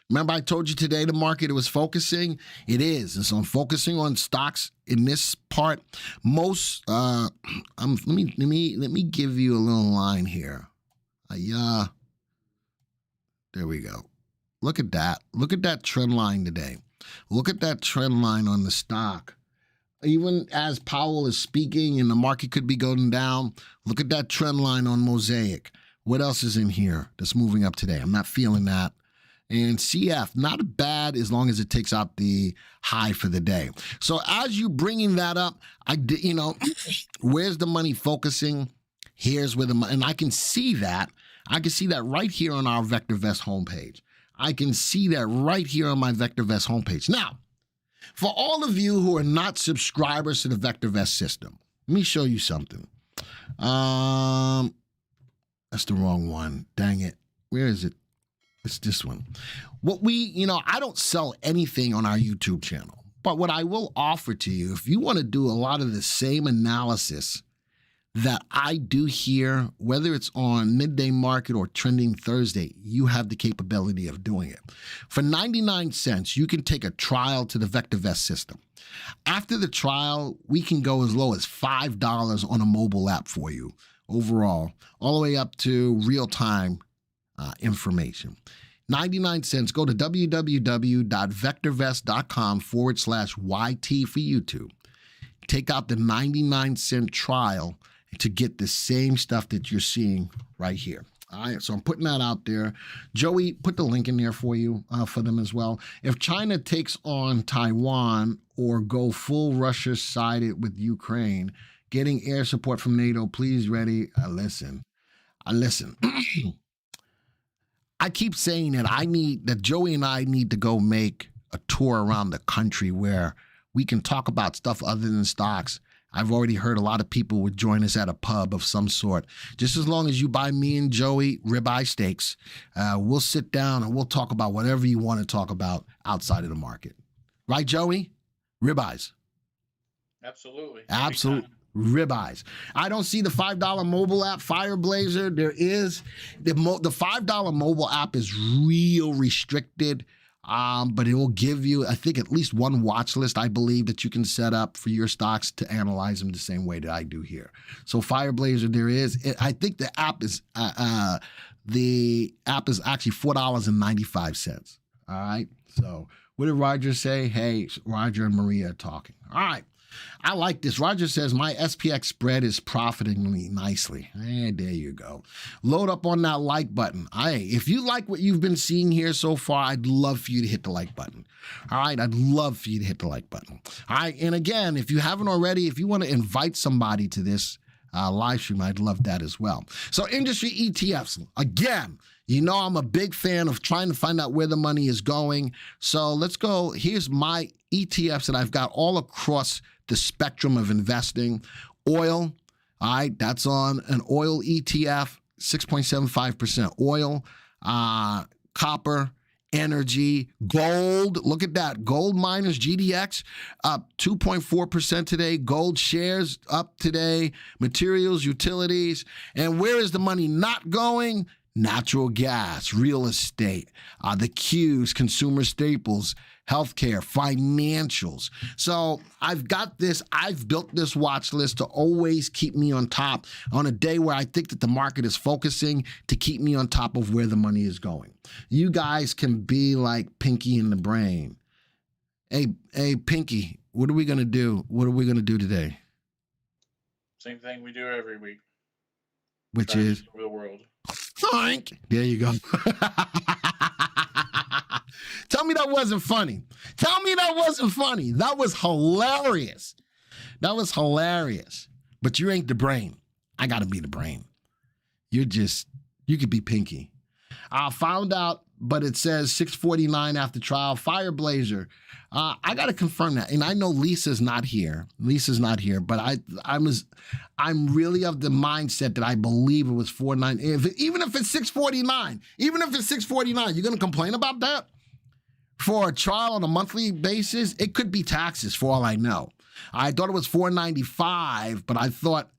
Remember I told you today the market was focusing? It is. And so I'm focusing on stocks in this part. Most let me give you a little line here. There we go. Look at that. Look at that trend line today. Look at that trend line on the stock. Even as Powell is speaking and the market could be going down, look at that trend line on Mosaic. What else is in here that's moving up today? I'm not feeling that. And CF, not bad as long as it takes out the high for the day. So as you bringing that up, where's the money focusing? Here's where the money, and I can see that. I can see that right here on our VectorVest homepage. I can see that right here on my VectorVest homepage. Now, for all of you who are not subscribers to the VectorVest system, let me show you something. That's the wrong one. Dang it. Where is it? It's this one. I don't sell anything on our YouTube channel, but what I will offer to you, if you want to do a lot of the same analysis that I do here, whether it's on Midday Market or Trending Thursday, you have the capability of doing it. For 99 cents, you can take a trial to the VectorVest system. After the trial, we can go as low as $5 on a mobile app for you overall, all the way up to real-time information. 99 cents. Go to www.vectorvest.com/YT for YouTube. Take out the 99-cent trial to get the same stuff that you're seeing right here. All right, so I'm putting that out there. Joey, put the link in there for you, for them as well. If China takes on Taiwan or go full Russia-sided with Ukraine, getting air support from NATO, please ready. Listen. I keep saying that Joey and I need to go make a tour around the country where we can talk about stuff other than stocks. I've already heard a lot of people would join us at a pub of some sort. Just as long as you buy me and Joey ribeye steaks, we'll sit down and we'll talk about whatever you want to talk about outside of the market. Right, Joey? Ribeyes. Absolutely. Absolutely. Ribeyes. I don't see the $5 mobile app, Fireblazer. There is. The $5 mobile app is real restricted. But it will give you, I think, at least one watch list, I believe, that you can set up for your stocks to analyze them the same way that I do here. So Fireblazer, there is. I think the app is actually $4.95. All right. So what did Roger say? Hey, Roger and Maria are talking. All right. I like this. Roger says, my SPX spread is profiting me nicely. There you go. Load up on that like button. If you like what you've been seeing here so far, I'd love for you to hit the like button. All right, I'd love for you to hit the like button. All right, and again, if you haven't already, if you want to invite somebody to this live stream, I'd love that as well. So industry ETFs, again, I'm a big fan of trying to find out where the money is going. So let's go. Here's my ETFs that I've got all across the spectrum of investing. Oil, all right, that's on an oil ETF, 6.75% oil, copper, energy, gold. Look at that. Gold miners, GDX, up 2.4% today. Gold shares up today. Materials, utilities. And where is the money not going? Natural gas, real estate, the Qs, consumer staples, healthcare, financials. So I've built this watch list to always keep me on top on a day where I think that the market is focusing, to keep me on top of where the money is going. You guys can be like Pinky in the Brain. Hey, Pinky, what are we going to do? What are we going to do today? Same thing we do every week. Which is? The world. There you go. Tell me that wasn't funny. Tell me that wasn't funny. That was hilarious. That was hilarious. But you ain't the brain. I got to be the brain. You could be Pinky. I found out, but it says 649 after trial. Fireblazer. I got to confirm that. And I know Lisa's not here. But I'm really of the mindset that I believe it was 490. Even if it's 649, you're going to complain about that? For a trial on a monthly basis, it could be taxes for all I know. I thought it was $4.95, but I thought,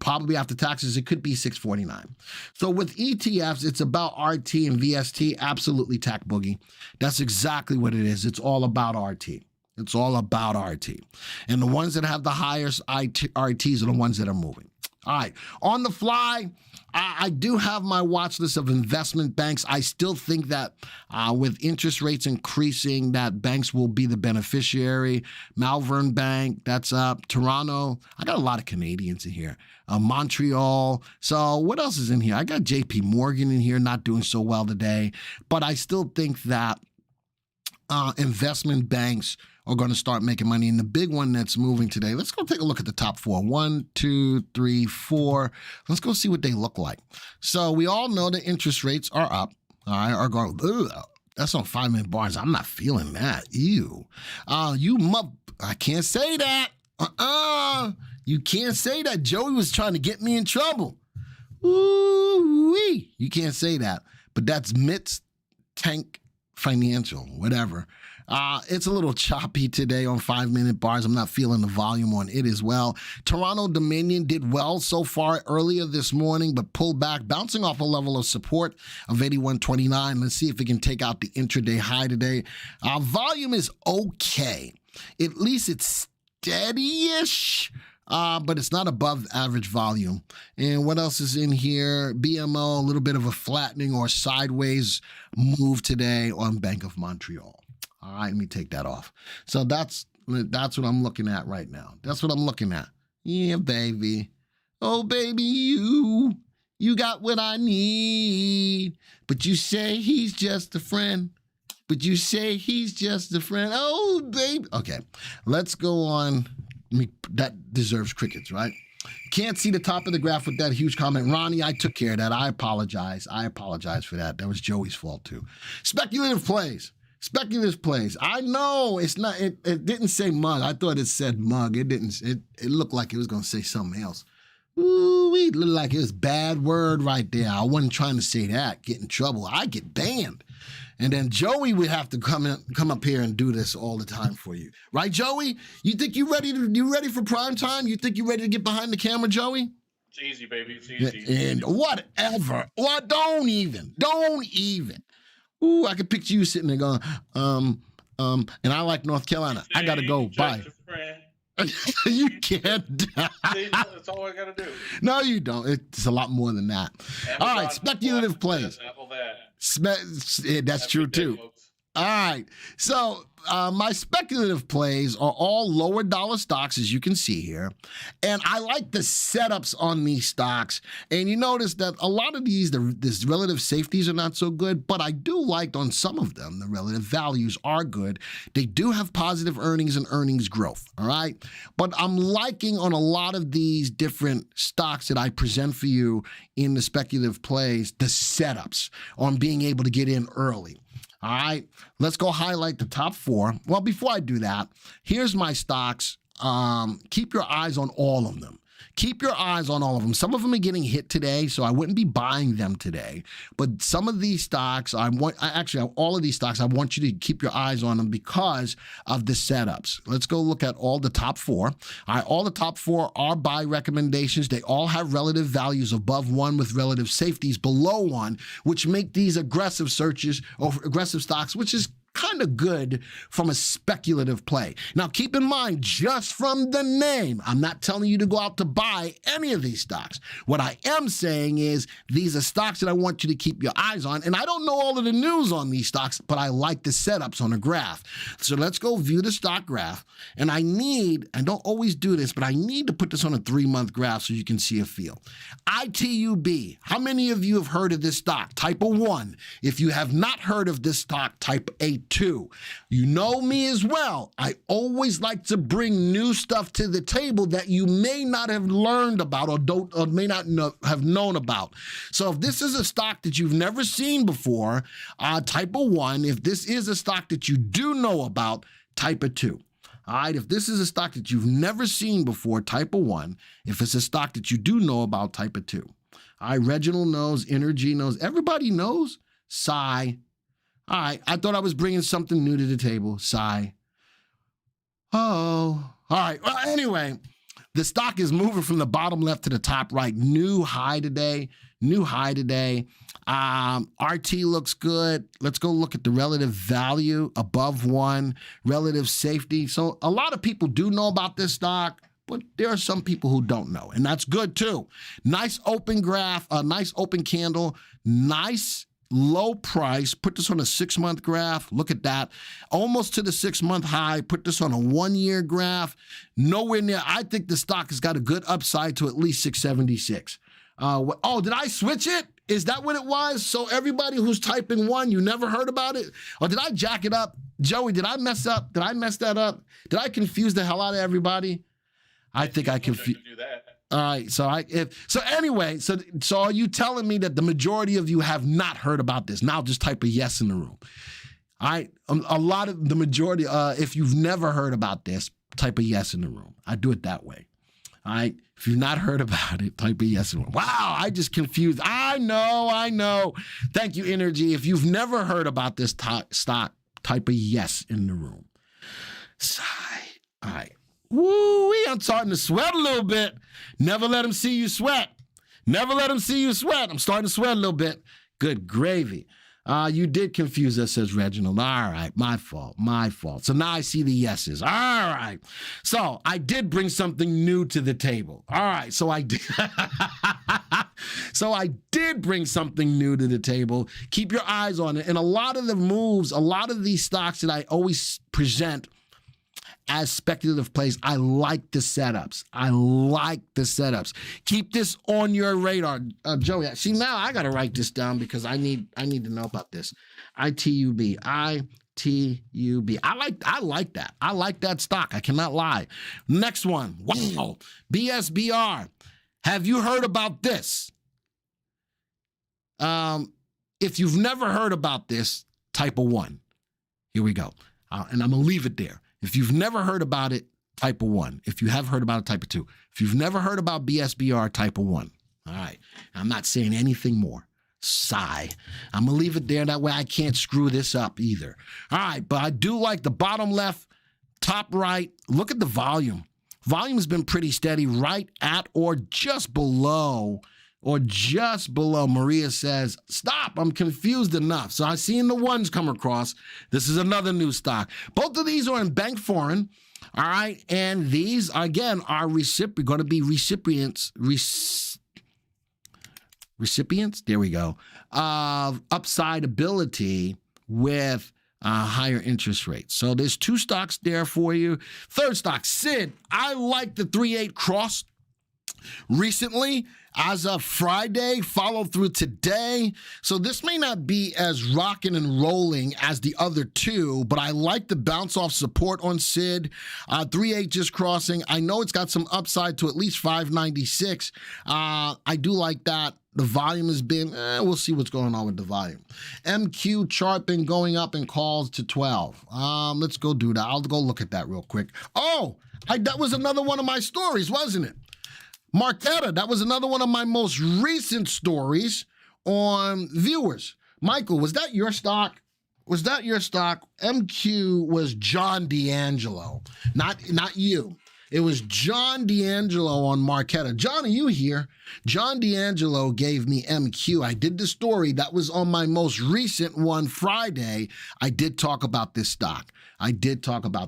probably after taxes, it could be $6.49. So with ETFs, it's about RT and VST, absolutely tack boogie. That's exactly what it is. It's all about RT. It's all about RT. And the ones that have the highest RTs are the ones that are moving. All right, on the fly, I do have my watch list of investment banks. I still think that with interest rates increasing, that banks will be the beneficiary. Malvern Bank, that's up. Toronto, I got a lot of Canadians in here. Montreal. So what else is in here? I got JP Morgan in here, not doing so well today. But I still think that investment banks are going to start making money. And the big one that's moving today, let's go take a look at the top four. 1, 2, 3, 4. Let's go see what they look like. So we all know the interest rates are up. All right, are going, ugh, that's on 5-minute bars. I'm not feeling that. Ew. I can't say that. You can't say that. Joey was trying to get me in trouble. Ooh-wee. You can't say that. But that's Mitts Tank Financial, whatever. It's a little choppy today on 5-minute bars. I'm not feeling the volume on it as well. Toronto Dominion did well so far earlier this morning, but pulled back, bouncing off a level of support of 81.29. Let's see if it can take out the intraday high today. Volume is okay. At least it's steady-ish. But it's not above average volume. And what else is in here? BMO, a little bit of a flattening or sideways move today on Bank of Montreal. All right, let me take that off. So that's what I'm looking at right now. That's what I'm looking at. Yeah, baby. Oh, baby, you got what I need. But you say he's just a friend. But you say he's just a friend. Oh, baby. Okay, let's go on. That deserves crickets, right? Can't see the top of the graph with that huge comment. Ronnie, I took care of that. I apologize. I apologize for that. That was Joey's fault, too. Speculative plays. Speculative plays. I know it's not. It didn't say mug. I thought it said mug. It didn't. It looked like it was going to say something else. Ooh, it looked like it was a bad word right there. I wasn't trying to say that. Get in trouble. I get banned. And then Joey would have to come up here and do this all the time for you. Right, Joey? You think you ready for prime time? You think you ready to get behind the camera, Joey? It's easy, baby. It's easy. And whatever. What? Don't even. Ooh, I could picture you sitting there going, and I like North Carolina. I gotta go. Bye. You can't. That's all I gotta do. No, you don't. It's a lot more than that. Amazon, all right, speculative plays. Apple that. That's true too. All right. So my speculative plays are all lower dollar stocks, as you can see here. And I like the setups on these stocks. And you notice that a lot of these relative safeties are not so good, but I do like on some of them, the relative values are good. They do have positive earnings and earnings growth. All right. But I'm liking on a lot of these different stocks that I present for you in the speculative plays, the setups on being able to get in early. All right, let's go highlight the top 4. Well, before I do that, here's my stocks. Keep your eyes on all of them. Keep your eyes on all of them. Some of them are getting hit today, so I wouldn't be buying them today. But some of these stocks, all of these stocks, I want you to keep your eyes on them because of the setups. Let's go look at all the top 4. All right, all the top 4 are buy recommendations. They all have relative values above 1 with relative safeties below 1, which make these aggressive searches or aggressive stocks, which is kind of good from a speculative play. Now, keep in mind, just from the name, I'm not telling you to go out to buy any of these stocks. What I am saying is these are stocks that I want you to keep your eyes on. And I don't know all of the news on these stocks, but I like the setups on the graph. So let's go view the stock graph. And I don't always do this, but I need to put this on a 3-month graph so you can see a feel. ITUB, how many of you have heard of this stock? Type a 1. If you have not heard of this stock, type a 2. You know me as well. I always like to bring new stuff to the table that you may not have learned about or may not have known about. So if this is a stock that you've never seen before, type a 1. If this is a stock that you do know about, type a 2. All right, if this is a stock that you've never seen before, type a 1. If it's a stock that you do know about, type a 2. All right, Reginald knows, Energy knows, everybody knows. Sigh. All right, I thought I was bringing something new to the table. Sigh. Oh, All right. Well, anyway, the stock is moving from the bottom left to the top right. New high today. New high today. RT looks good. Let's go look at the relative value above 1, relative safety. So a lot of people do know about this stock, but there are some people who don't know, and that's good too. Nice open graph, a nice open candle, nice low price. Put this on a 6-month graph. Look at that. Almost to the 6-month high. Put this on a 1-year graph. Nowhere near. I think the stock has got a good upside to at least 676. Oh, did I switch it? Is that what it was? So everybody who's typing 1, you never heard about it? Or did I jack it up? Joey, did I mess up? Did I mess that up? Did I confuse the hell out of everybody? I think I confused. All right, so anyway, are you telling me that the majority of you have not heard about this? Now just type a yes in the room. All right, a lot of the majority, if you've never heard about this, type a yes in the room. I do it that way. All right, if you've not heard about it, type a yes in the room. Wow, I just confused. I know. Thank you, Energy. If you've never heard about this stock, type a yes in the room. Sigh. All right. Woo-wee, I'm starting to sweat a little bit. Never let them see you sweat. Never let them see you sweat. I'm starting to sweat a little bit. Good gravy. You did confuse us, says Reginald. All right, my fault. So now I see the yeses. All right. So I did bring something new to the table. All right, so I did. So I did bring something new to the table. Keep your eyes on it. And a lot of the moves, a lot of these stocks that I always present as speculative plays, I like the setups. Keep this on your radar. Joey, see, now I got to write this down because I need to know about this. ITUB. I like that. I like that stock. I cannot lie. Next one. Wow. BSBR. Have you heard about this? If you've never heard about this, type a 1. Here we go. And I'm going to leave it there. If you've never heard about it, type a 1. If you have heard about it, type a 2. If you've never heard about BSBR, type a 1. All right. I'm not saying anything more. Sigh. I'm going to leave it there. That way I can't screw this up either. All right. But I do like the bottom left, top right. Look at the volume. Volume has been pretty steady, right at or just below. Maria says, stop, I'm confused enough. So I've seen the 1s come across. This is another new stock. Both of these are in bank foreign. All right. And these, again, are going to be recipients. There we go. Of upside ability with higher interest rates. So there's 2 stocks there for you. Third stock, SID. I like the 3-8 cross recently. As of Friday, follow through today. So this may not be as rocking and rolling as the other 2, but I like the bounce off support on SID. 3-8 just crossing. I know it's got some upside to at least 596. I do like that. The volume has been, we'll see what's going on with the volume. MQ chart been going up in calls to 12. Let's go do that. I'll go look at that real quick. Oh, that was another one of my stories, wasn't it? Marquetta, that was another one of my most recent stories on viewers. Michael, was that your stock? MQ was John D'Angelo, not you. It was John D'Angelo on Marquetta. John, are you here? John D'Angelo gave me MQ. I did the story. That was on my most recent one Friday. I did talk about this stock. Is that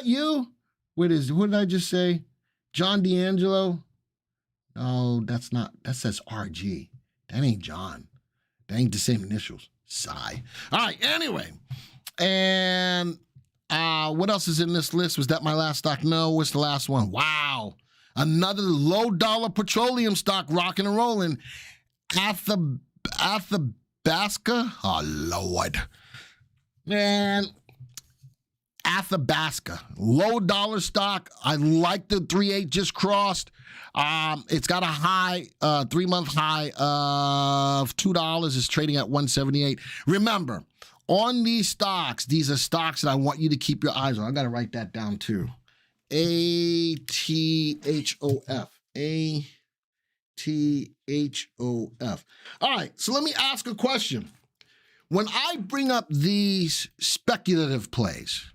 you? What did I just say? John D'Angelo? No, that's not. That says RG. That ain't John. That ain't the same initials. Sigh. All right, anyway. And what else is in this list? Was that my last stock? No, what's the last one? Wow. Another low-dollar petroleum stock rocking and rolling. Athabasca? Oh, Lord. Man. Athabasca, $low stock. I like the 3-8 just crossed. It's got a high, 3-month high of $2. It's trading at $178. Remember, on these stocks, these are stocks that I want you to keep your eyes on. I got to write that down too. ATHOF. ATHOF. All right, so let me ask a question. When I bring up these speculative plays,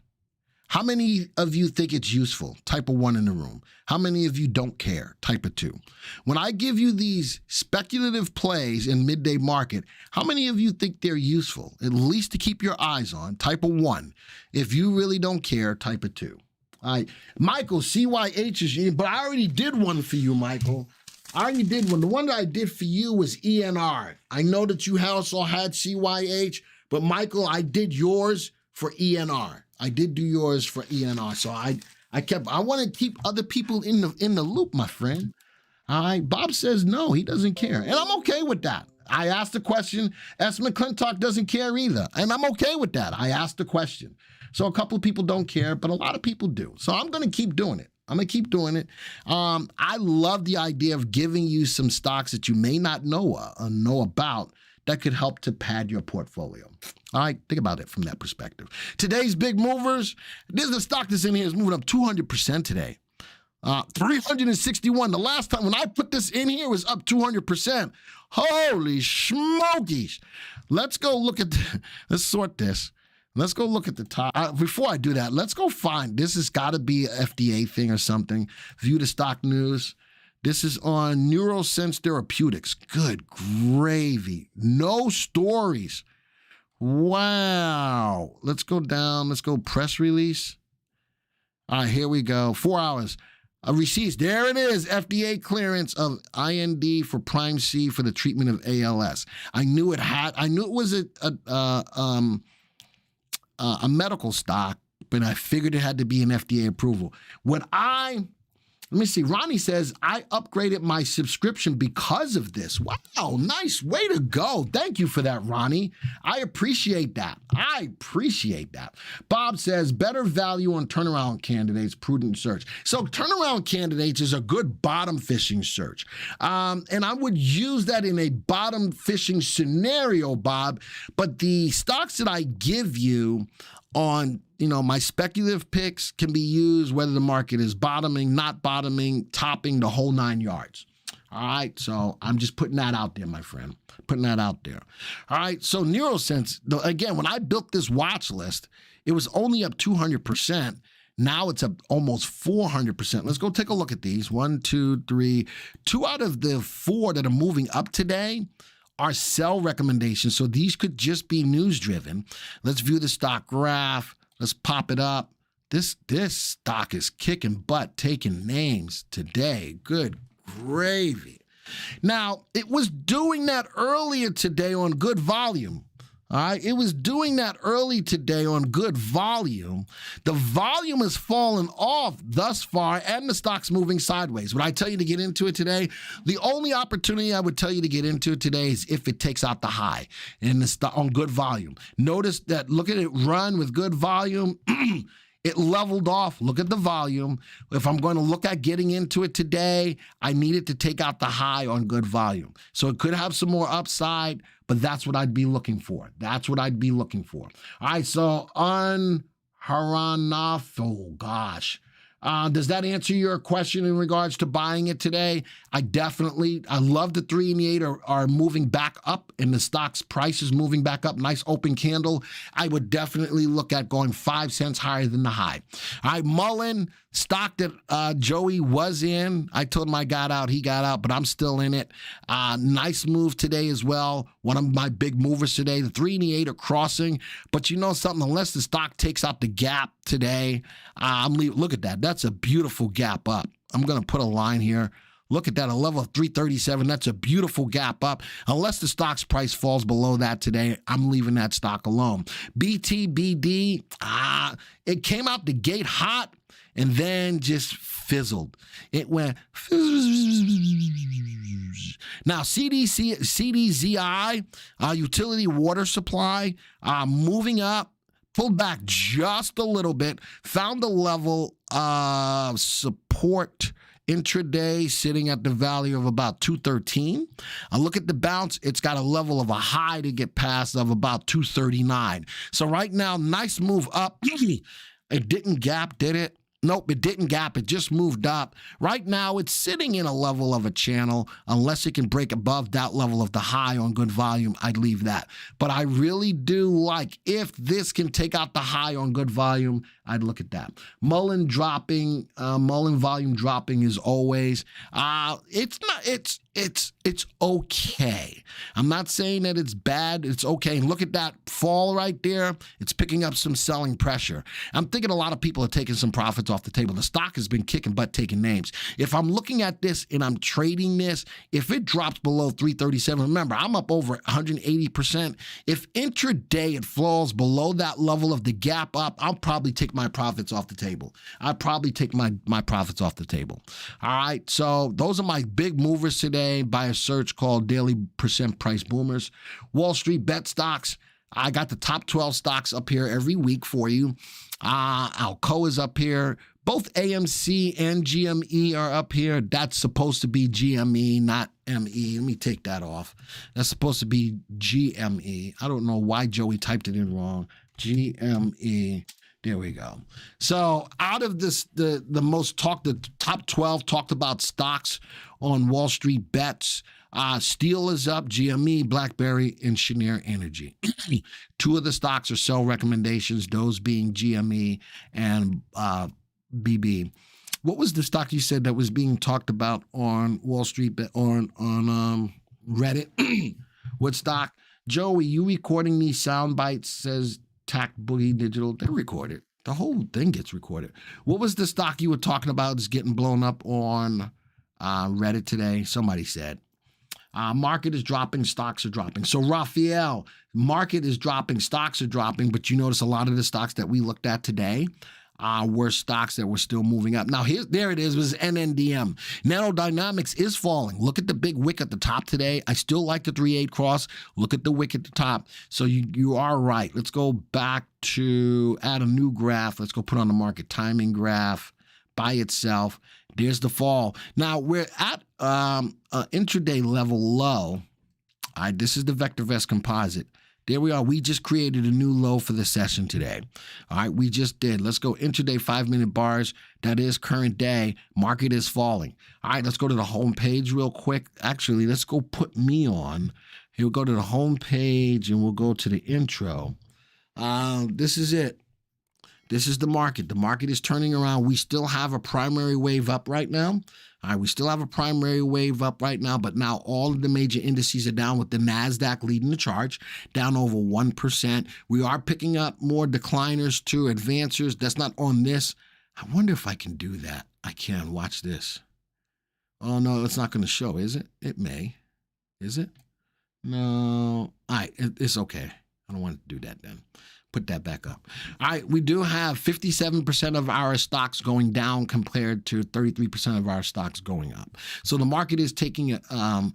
How many of you think it's useful? Type a 1 in the room. How many of you don't care? Type a 2. When I give you these speculative plays in midday market, how many of you think they're useful? At least to keep your eyes on. Type a 1. If you really don't care, type a 2. All right. Michael, CYH is, but I already did one for you, Michael. I already did one. The one that I did for you was ENR. I know that you also had CYH, but Michael, I did yours for ENR. I did do yours for ENR. So I want to keep other people in the loop, my friend. All right. Bob says no, he doesn't care. And I'm okay with that. I asked the question. S. McClintock doesn't care either. And I'm okay with that. I asked the question. So a couple of people don't care, but a lot of people do. So I'm going to keep doing it. I'm going to keep doing it. I love the idea of giving you some stocks that you may not know about that could help to pad your portfolio. All right, think about it from that perspective. Today's big movers, there's a stock that's in here is moving up 200% today. 361. The last time when I put this in here, it was up 200%. Holy smokies. Let's go look at, let's sort this. Let's go look at the top. Before I do that, let's go find, this has got to be an FDA thing or something. View the stock news. This is on Neurosense Therapeutics. Good gravy. No stories. Wow. Let's go down. Let's go press release. All right, here we go. 4 hours. Receipts. There it is. FDA clearance of IND for Prime C for the treatment of ALS. I knew it was a medical stock, but I figured it had to be an FDA approval. Let me see. Ronnie says, I upgraded my subscription because of this. Wow, nice. Way to go. Thank you for that, Ronnie. I appreciate that. Bob says, better value on turnaround candidates, prudent search. So turnaround candidates is a good bottom fishing search. And I would use that in a bottom fishing scenario, Bob. But the stocks that I give you on, my speculative picks can be used whether the market is bottoming, not bottoming, topping, the whole 9 yards. All right, so I'm just putting that out there, my friend. Putting that out there. All right, so Neurosense, again, when I built this watch list, it was only up 200%. Now it's up almost 400%. Let's go take a look at these. 1, 2, 3. 2 out of the 4 that are moving up today are sell recommendations. So these could just be news driven. Let's view the stock graph. Let's pop it up. This stock is kicking butt, taking names today. Good gravy. Now, it was doing that earlier today on good volume. All right, it was doing that early today on good volume. The volume has fallen off thus far, and the stock's moving sideways. Would I tell you to get into it today? The only opportunity I would tell you to get into it today is if it takes out the high in the stock on good volume. Notice that, look at it run with good volume. It leveled off. Look at the volume. If I'm going to look at getting into it today, I need it to take out the high on good volume. So it could have some more upside, but that's what I'd be looking for. All right, so on Haranaf, oh gosh. Does that answer your question in regards to buying it today? I love the 3 and the 8 are moving back up, and the stock's price is moving back up. Nice open candle. I would definitely look at going 5 cents higher than the high. All right, Mullen, stock that Joey was in. I told him I got out. He got out, but I'm still in it. Nice move today as well. One of my big movers today. The 3 and the 8 are crossing, but you know something? Unless the stock takes out the gap today, look at that. That's a beautiful gap up. I'm going to put a line here. Look at that, a level of 337. That's a beautiful gap up. Unless the stock's price falls below that today, I'm leaving that stock alone. BTBD, it came out the gate hot and then just fizzled. It went. Now, CDZI, utility water supply, moving up. Pulled back just a little bit, found a level of support intraday sitting at the value of about 213. I look at the bounce, it's got a level of a high to get past of about 239. So right now, nice move up. It didn't gap, did it? Nope, it didn't gap. It just moved up. Right now, it's sitting in a level of a channel. Unless it can break above that level of the high on good volume, I'd leave that. But I really do like, if this can take out the high on good volume, I'd look at that. Mullen dropping, Mullen volume dropping as always. It's okay. I'm not saying that it's bad. It's okay. And look at that fall right there. It's picking up some selling pressure. I'm thinking a lot of people are taking some profits off the table. The stock has been kicking butt, taking names. If I'm looking at this and I'm trading this, if it drops below 337, remember, I'm up over 180%. If intraday it falls below that level of the gap up, I'll probably take my profits off the table. I'll probably take my profits off the table. All right, so those are my big movers today by a search called Daily Percent Price Boomers. Wall Street bet stocks. I got the top 12 stocks up here every week for you. Alcoa is up here. Both AMC and GME are up here. That's supposed to be GME, not ME. Let me take that off. That's supposed to be GME. I don't know why Joey typed it in wrong. GME. There we go. So out of this, the top 12 talked about stocks on Wall Street bets. Steel is up, GME, BlackBerry, and Cheniere Energy. Two of the stocks are sell recommendations, those being GME and BB. What was the stock you said that was being talked about on Wall Street, on Reddit? What stock? Joey, you recording these sound bites, says Tac Boogie Digital. They record it. The whole thing gets recorded. What was the stock you were talking about is getting blown up on Reddit today? Somebody said. Market is dropping, stocks are dropping. So Raphael, market is dropping, stocks are dropping, but you notice a lot of the stocks that we looked at today were stocks that were still moving up. Now, there it is, was NNDM. Nanodynamics is falling. Look at the big wick at the top today. I still like the 3-8 cross. Look at the wick at the top. So you are right. Let's go back to add a new graph. Let's go put on the market timing graph by itself. There's the fall. Now, we're at intraday level low. All right, this is the VectorVest composite. There we are. We just created a new low for the session today. All right, we just did. Let's go intraday 5-minute bars. That is current day. Market is falling. All right, let's go to the home page real quick. Actually, let's go put me on. Here, we'll go to the home page and we'll go to the intro. This is it. This is the market. The market is turning around. We still have a primary wave up right now. All right, we still have a primary wave up right now, but now all of the major indices are down, with the NASDAQ leading the charge, down over 1%. We are picking up more decliners too, advancers. That's not on this. I wonder if I can do that. I can. Watch this. Oh, no, it's not going to show, is it? It may. Is it? No. All right, it's okay. I don't want to do that then. Put that back up. All right, we do have 57% of our stocks going down compared to 33% of our stocks going up. So the market is taking a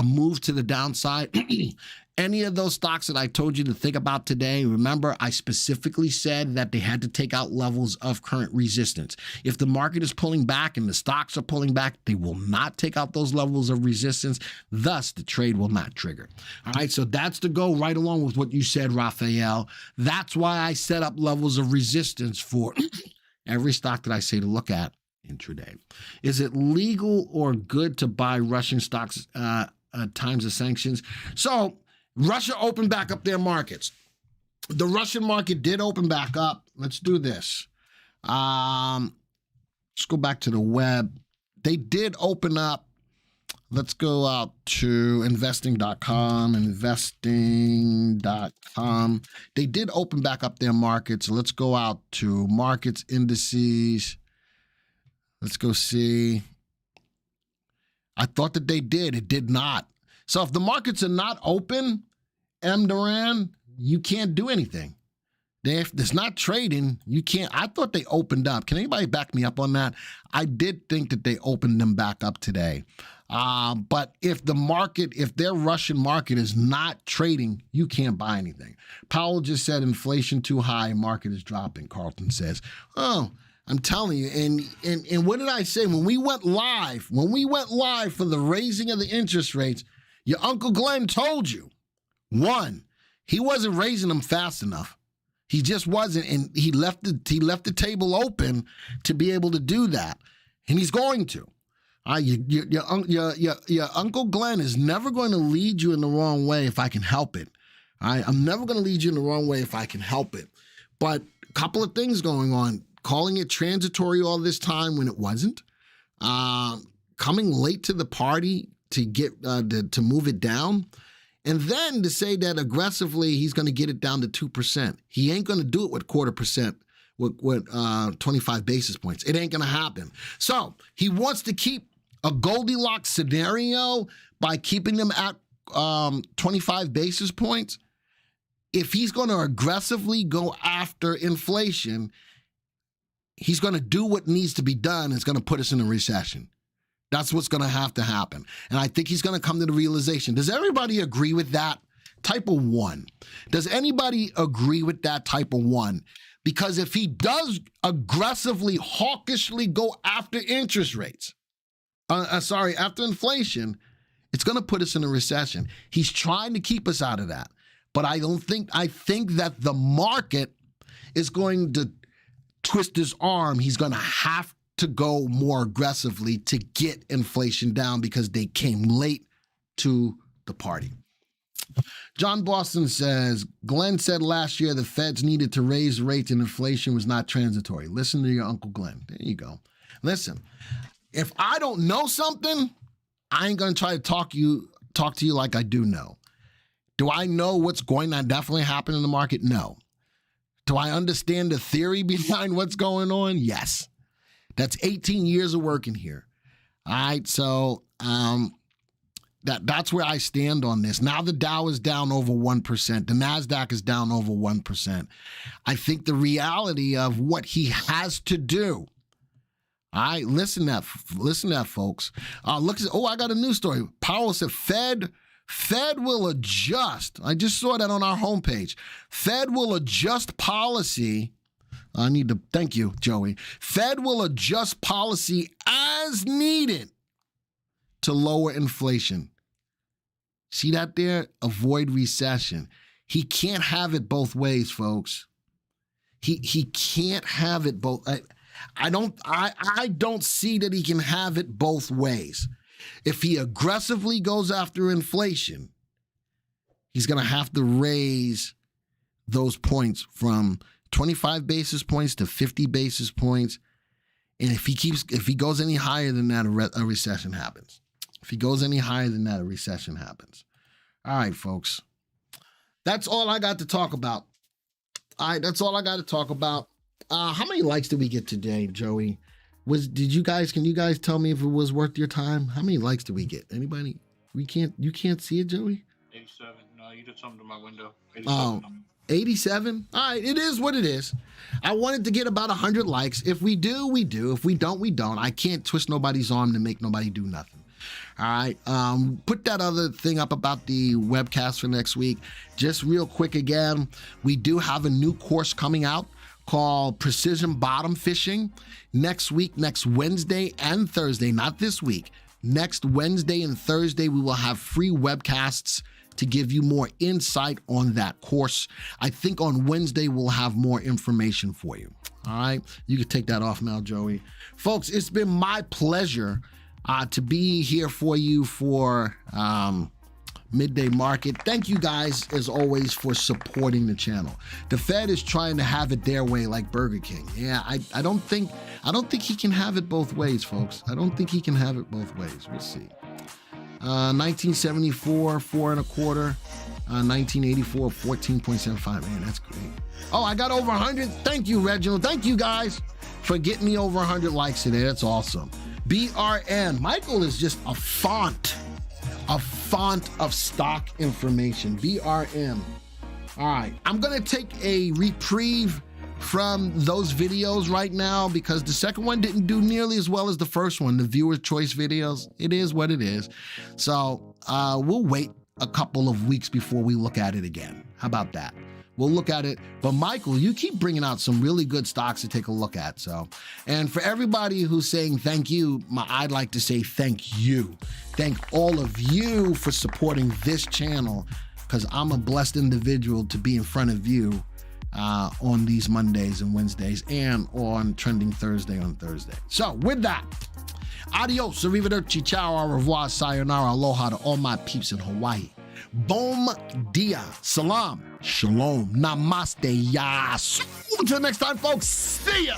move to the downside. Any of those stocks that I told you to think about today, remember, I specifically said that they had to take out levels of current resistance. If the market is pulling back and the stocks are pulling back, they will not take out those levels of resistance. Thus, the trade will not trigger. All right, so that's to go right along with what you said, Raphael. That's why I set up levels of resistance for every stock that I say to look at intraday. Is it legal or good to buy Russian stocks times of sanctions? So Russia opened back up their markets. The Russian market did open back up. Let's do this. Let's go back to the web. They did open up. Let's go out to investing.com, investing.com. They did open back up their markets. Let's go out to markets, indices. Let's go see. I thought that they did. It did not. So if the markets are not open, M. Duran, you can't do anything. If it's not trading, you can't. I thought they opened up. Can anybody back me up on that? I did think that they opened them back up today. But if their Russian market is not trading, you can't buy anything. Powell just said inflation too high, market is dropping, Carlton says. Oh, I'm telling you, and what did I say? When we went live for the raising of the interest rates, your Uncle Glenn told you, one, he wasn't raising them fast enough. He just wasn't, and he left the table open to be able to do that, and he's going to. Your Uncle Glenn is never going to lead you in the wrong way if I can help it. I'm never going to lead you in the wrong way if I can help it. But a couple of things going on. Calling it transitory all this time when it wasn't. Coming late to the party to get to move it down. And then to say that aggressively he's going to get it down to 2%. He ain't going to do it with 0.25%, with 25 basis points. It ain't going to happen. So he wants to keep a Goldilocks scenario by keeping them at 25 basis points. If he's going to aggressively go after inflation, he's going to do what needs to be done. It's going to put us in a recession. That's what's going to happen. And I think he's going to come to the realization. Does everybody agree with that? Type of 1. Does anybody agree with that type of 1? Because if he does aggressively, hawkishly go after interest rates, after inflation, it's going to put us in a recession. He's trying to keep us out of that. But I think that the market is going to twist his arm. He's going to have to go more aggressively to get inflation down because they came late to the party. John Boston says, Glenn said last year the feds needed to raise rates and inflation was not transitory. Listen to your Uncle Glenn. There you go. Listen, if I don't know something, I ain't going to try to talk to you like I do know. Do I know what's going to definitely happen in the market? No. Do I understand the theory behind what's going on? Yes. That's 18 years of working here. All right, so that's where I stand on this. Now the Dow is down over 1%. The NASDAQ is down over 1%. I think the reality of what he has to do. All right, listen to that, folks. I got a news story. Powell said Fed will adjust. I just saw that on our homepage. Fed will adjust policy. I need to thank you, Joey. Fed will adjust policy as needed to lower inflation. See that there? Avoid recession. He can't have it both ways, folks. He can't have it both. I don't see that he can have it both ways. If he aggressively goes after inflation, he's going to have to raise those points from 25 basis points to 50 basis points. And if he goes any higher than that, a recession happens. If he goes any higher than that, a recession happens. All right, folks. That's all I got to talk about. How many likes did we get today, Joey? Can you guys tell me if it was worth your time? How many likes did we get? Anybody? You can't see it, Joey? 87. No, you did something to my window. 87. Oh, 87? All right, it is what it is. I wanted to get about 100 likes. If we do, we do. If we don't, we don't. I can't twist nobody's arm to make nobody do nothing. All right, put that other thing up about the webcast for next week. Just real quick again, we do have a new course coming out called Precision Bottom Fishing. Next week, next Wednesday and Thursday, not this week. Next Wednesday and Thursday, we will have free webcasts to give you more insight on that course. I think on Wednesday, we'll have more information for you. All right, you can take that off now, Joey. Folks, it's been my pleasure to be here for you for Midday Market. Thank you guys, as always, for supporting the channel. The Fed is trying to have it their way like Burger King. Yeah, I don't think he can have it both ways, folks. I don't think he can have it both ways. We'll see. 1974, 4.25. 1984, 14.75. Man, that's great. Oh, I got over 100. Thank you, Reginald. Thank you guys for getting me over 100 likes today. That's awesome. BRN. Michael is just a font of stock information. BRN. All right. I'm going to take a reprieve from those videos right now because the second one didn't do nearly as well as the first one, the viewer choice videos. It is what it is. So we'll wait a couple of weeks before we look at it again. How about that? We'll look at it. But Michael, you keep bringing out some really good stocks to take a look at. So, and for everybody who's saying thank you, I'd like to say thank you. Thank all of you for supporting this channel because I'm a blessed individual to be in front of you on these Mondays and Wednesdays, and on Trending Thursday on Thursday. So with that, adios, arrivederci, ciao, au revoir, sayonara, aloha to all my peeps in Hawaii. Bom dia, salam, shalom, namaste, yasu. Until next time, folks, see ya.